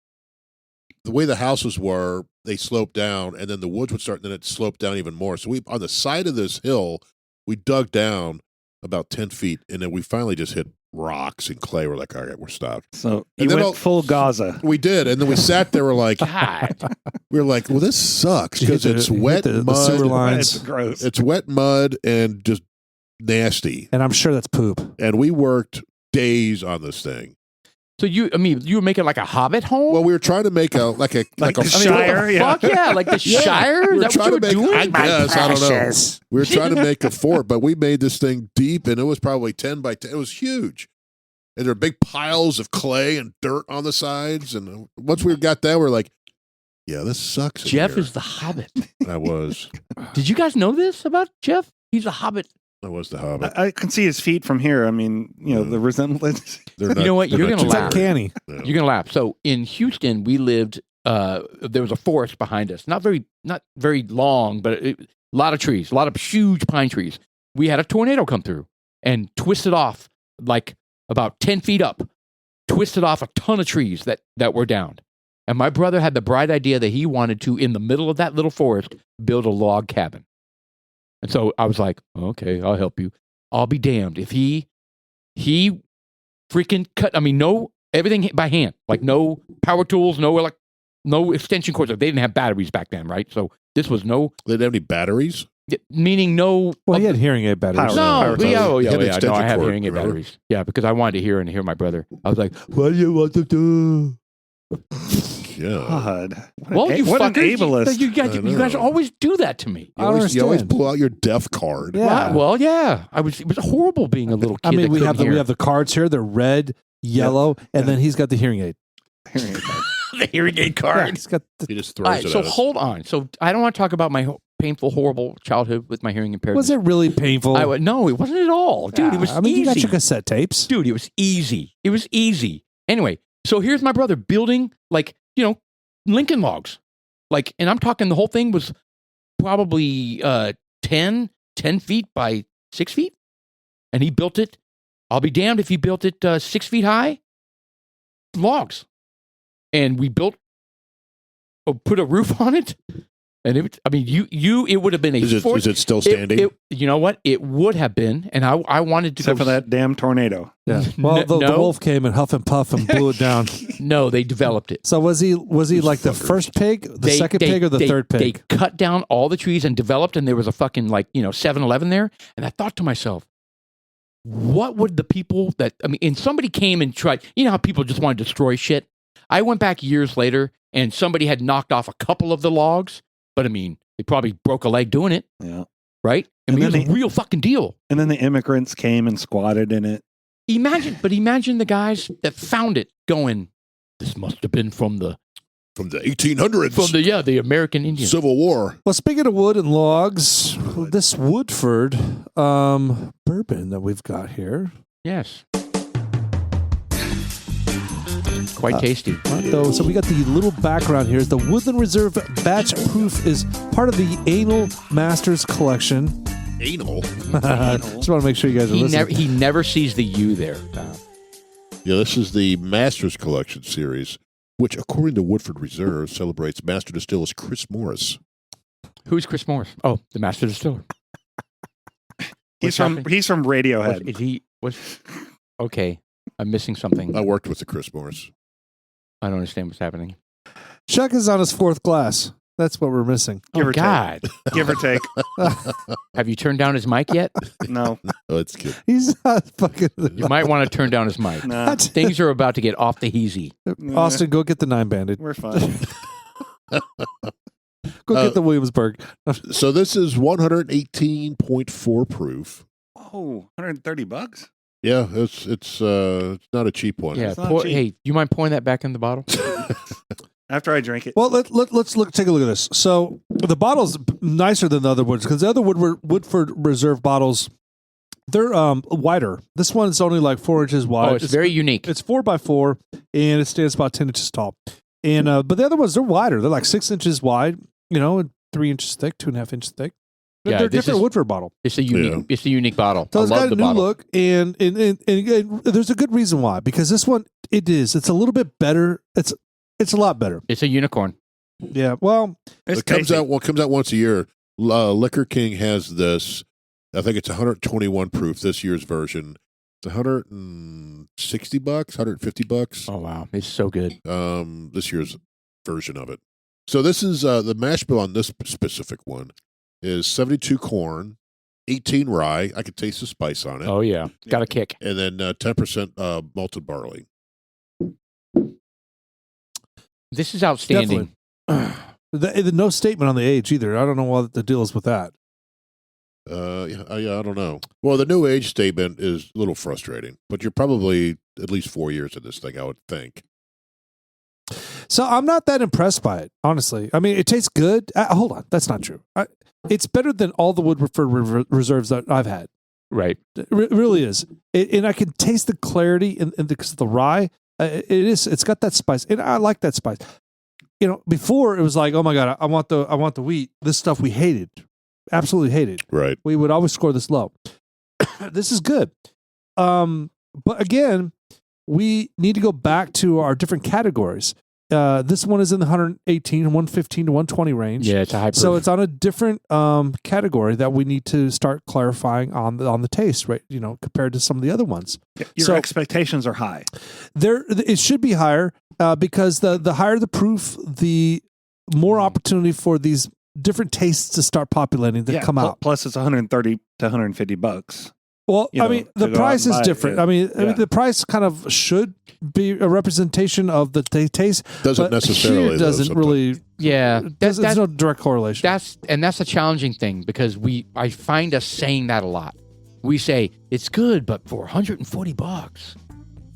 way the houses were, they sloped down, and then the woods would start, and then it sloped down even more. So on the side of this hill, we dug down about 10 feet, and then we finally just hit rocks and clay. We're like, all right, we're stopped. So And you then went full Gaza. We did, and then we sat there. We're like, God. well, this sucks because You hit it's the- you wet hit the mud. sewer line. It's gross. It's wet mud and just nasty. And I'm sure that's poop. And we worked days on this thing. So you were making like a hobbit home? Well, we were trying to make a like a the a Shire, what the fuck? Yeah, like the Shire? We were Is that trying what to you were make. doing? I guess I don't know. We were trying to make a fort, but we made this thing deep, and it was probably 10 by 10. It was huge, and there were big piles of clay and dirt on the sides. And once we got that, we're like, "Yeah, this sucks." in Jeff here. is the hobbit. I was. Did you guys know this about Jeff? He's a hobbit. I was the Hobbit. I can see his feet from here. I mean, the resemblance. They're You know what? they're You're not gonna too laugh. bad. Uncanny. No. You're gonna laugh. So in Houston, we lived. There was a forest behind us. Not very long, but a lot of trees, a lot of huge pine trees. We had a tornado come through and twisted off like about 10 feet up, twisted off a ton of trees that were down. And my brother had the bright idea that he wanted to, in the middle of that little forest, build a log cabin. And so I was like, okay, I'll help you. I'll be damned if he freaking cut. I mean, no, everything by hand, like no power tools, no extension cords. They didn't have batteries back then, right? So this was no, They didn't have any batteries. meaning no. Well, he had hearing aid batteries. No, Power yeah, tools. You had an no, I extension have cord, hearing aid remember? batteries. Yeah, because I wanted to hear my brother. I was like, what do you want to do? Yeah. God. Well, you what an fuckers, ableist. you guys know. always do that to me. You always understand. pull out your deaf card. Yeah. Well, yeah, it was horrible being a little kid. I mean, that we have couldn't the cards here. They're red, yellow, and then he's got the hearing aid. Hearing aid. the hearing aid Yeah, card. he's got the, He just throws All right, it so at us. hold on. So I don't want to talk about my painful, horrible childhood with my hearing impairment. was it really painful? No, it wasn't at all, dude. It was I mean, easy. you got your cassette tapes. Dude, it was easy. It was easy. Anyway, so here's my brother building Lincoln logs, and I'm talking the whole thing was probably 10 feet by 6 feet, and he built it. I'll be damned if he built it 6 feet high. Logs, and we put a roof on it, and it would have been a. Is it still standing? You know what? It would have been, and I wanted to Except go for that damn tornado. Yeah. Well, the no. wolf came and huff and puff and blew it down. No, they developed it. So was he like the first pig, the second pig, or the third pig? They cut down all the trees and developed, and there was a fucking 7-Eleven there. And I thought to myself, what would the people and somebody came and tried, how people just want to destroy shit. I went back years later and somebody had knocked off a couple of the logs, but they probably broke a leg doing it. Yeah. Right? It was a real fucking deal. And then the immigrants came and squatted in it. Imagine the guys that found it going, this must have been from the from the 1800s. From the American Indian. Civil War. Well, speaking of wood and logs, this Woodford bourbon that we've got here. Yes. Quite tasty. Though, so we got the little background here. The Woodland Reserve Batch Proof is part of the Anal Masters collection. Anal? Just want to make sure you guys are listening. He never sees the U there. Yeah, this is the Masters Collection series, which, according to Woodford Reserve, celebrates master distiller Chris Morris. Who's Chris Morris? Oh, the master distiller. He's from Radiohead. Okay, I'm missing something. I worked with the Chris Morris. I don't understand what's happening. Chuck is on his 4th glass. That's what we're missing. Give or God. take. Give or take. Have you turned down his mic yet? No. Oh, it's good. He's not fucking. You might want to turn down his mic. Nah. Things are about to get off the heezy. Austin, go get the 9-banded. We're fine. Go get the Williamsburg. So this is 118.4 proof. Oh, $130? Yeah, it's not a cheap one. Yeah. It's not cheap. Hey, you mind pouring that back in the bottle? After I drink it. Well, let's take a look at this. So the bottle's nicer than the other ones because the other Woodford Reserve bottles, they're wider. This one is only like 4 inches wide. Oh, it's very unique. It's 4x4 and it stands about 10 inches tall. And but the other ones, they're wider. They're like 6 inches wide, and 3 inches thick, 2.5 inches thick. Yeah, they're different Woodford bottle. It's a unique bottle. So I it's love got the a new bottle. look, and there's a good reason why. Because this one, it's a little bit better. It's a lot better. It's a unicorn. Yeah. Well, It comes out once a year. Liquor King has this. I think it's 121 proof. This year's version. It's $160, $150. Oh wow, it's so good. This year's version of it. So this is the mash bill on this specific one is 72 corn, 18 rye. I could taste the spice on it. Oh yeah, got a kick. And then 10% malted barley. This is outstanding. no statement on the age either. I don't know what the deal is with that. Yeah, I don't know. Well, the new age statement is a little frustrating, but you're probably at least 4 years in this thing, I would think. So I'm not that impressed by it, honestly. I mean, it tastes good. Hold on, that's not true. It's better than all the Woodford Reserves that I've had. Right. It really is. And I can taste the clarity in the rye. It's got that spice, and I like that spice. Before it was like, oh my God, I want the wheat. This stuff we hated, absolutely hated. Right. We would always score this low. This is good. But again, we need to go back to our different categories. This one is in the 118, 115 to 120 range. Yeah, it's a high proof. So it's on a different category that we need to start clarifying on the taste, right? Compared to some of the other ones. Your expectations are high. It should be higher because the higher the proof, the more opportunity for these different tastes to start populating that come out. Plus, it's $130 to $150. Well, I mean, the price is different. I mean, the price kind of should be a representation of the taste. Doesn't necessarily. Here doesn't really. Yeah, there's no direct correlation. That's a challenging thing because I find us saying that a lot. We say it's good, but for $140,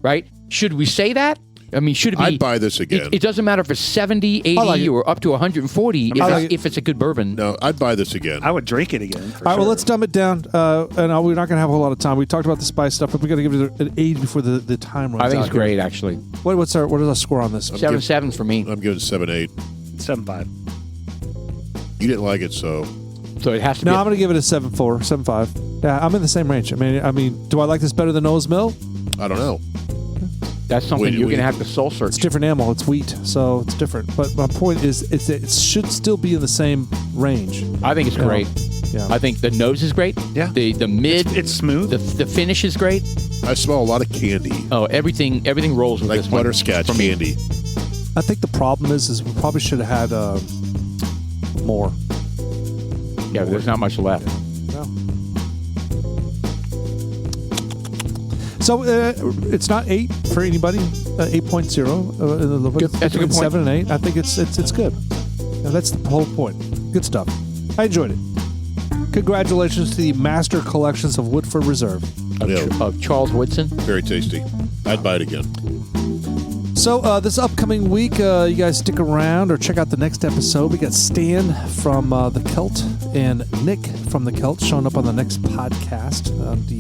right? Should we say that? I mean, should it be? I'd buy this again. It doesn't matter if it's 70, 80, or up to 140 if it's a good bourbon. No, I'd buy this again. I would drink it again. All right, well, let's dumb it down. And we're not going to have a whole lot of time. We talked about the spice stuff, but we got to give it an age before the time runs out. I think it's great, actually. What is our score on this? 7.7 for me. I'm giving 7.8. 7.5. You didn't like it, so it has to be. No, I'm going to give it a 7.4, 7.5. Yeah, I'm in the same range. I mean, do I like this better than Noah's Mill? I don't know. That's something you're going to have to soul search. It's different animal. It's wheat, so it's different. But my point is, it should still be in the same range. I think it's great. Yeah. I think the nose is great. Yeah. The mid. It's smooth. The finish is great. I smell a lot of candy. Oh, everything rolls with like this one. butterscotch candy. I think the problem is we probably should have had more. Yeah, but there's not much left. No. So it's not 8 for anybody. 8.0. That's a good point. 7 and 8. I think it's good. Now, that's the whole point. Good stuff. I enjoyed it. Congratulations to the Master Collections of Woodford Reserve Of Charles Woodson. Very tasty. I'd buy it again. So this upcoming week, you guys stick around or check out the next episode. We got Stan from The Celt and Nick from The Celt showing up on the next podcast.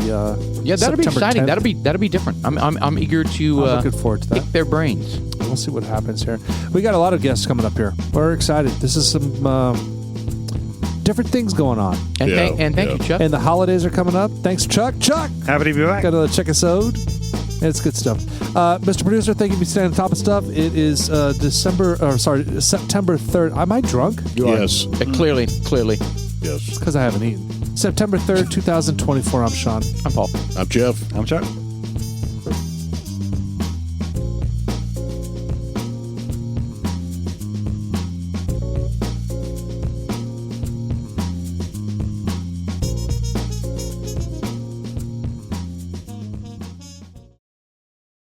Yeah, that'll be September exciting. 10th. That'll be different. I'm eager to I'm looking forward to that. pick their brains. We'll see what happens here. We got a lot of guests coming up here. We're excited. This is some different things going on. And thank you, Chuck. And the holidays are coming up. Thanks, Chuck. Chuck! Happy to be back. Got another check-a-sode. It's good stuff. Mr. Producer, thank you for staying on top of stuff. It is September 3rd. Am I drunk? You are. Yes. Clearly. Yes. It's because I haven't eaten. September 3rd, 2024. I'm Sean. I'm Paul. I'm Jeff. I'm Chuck.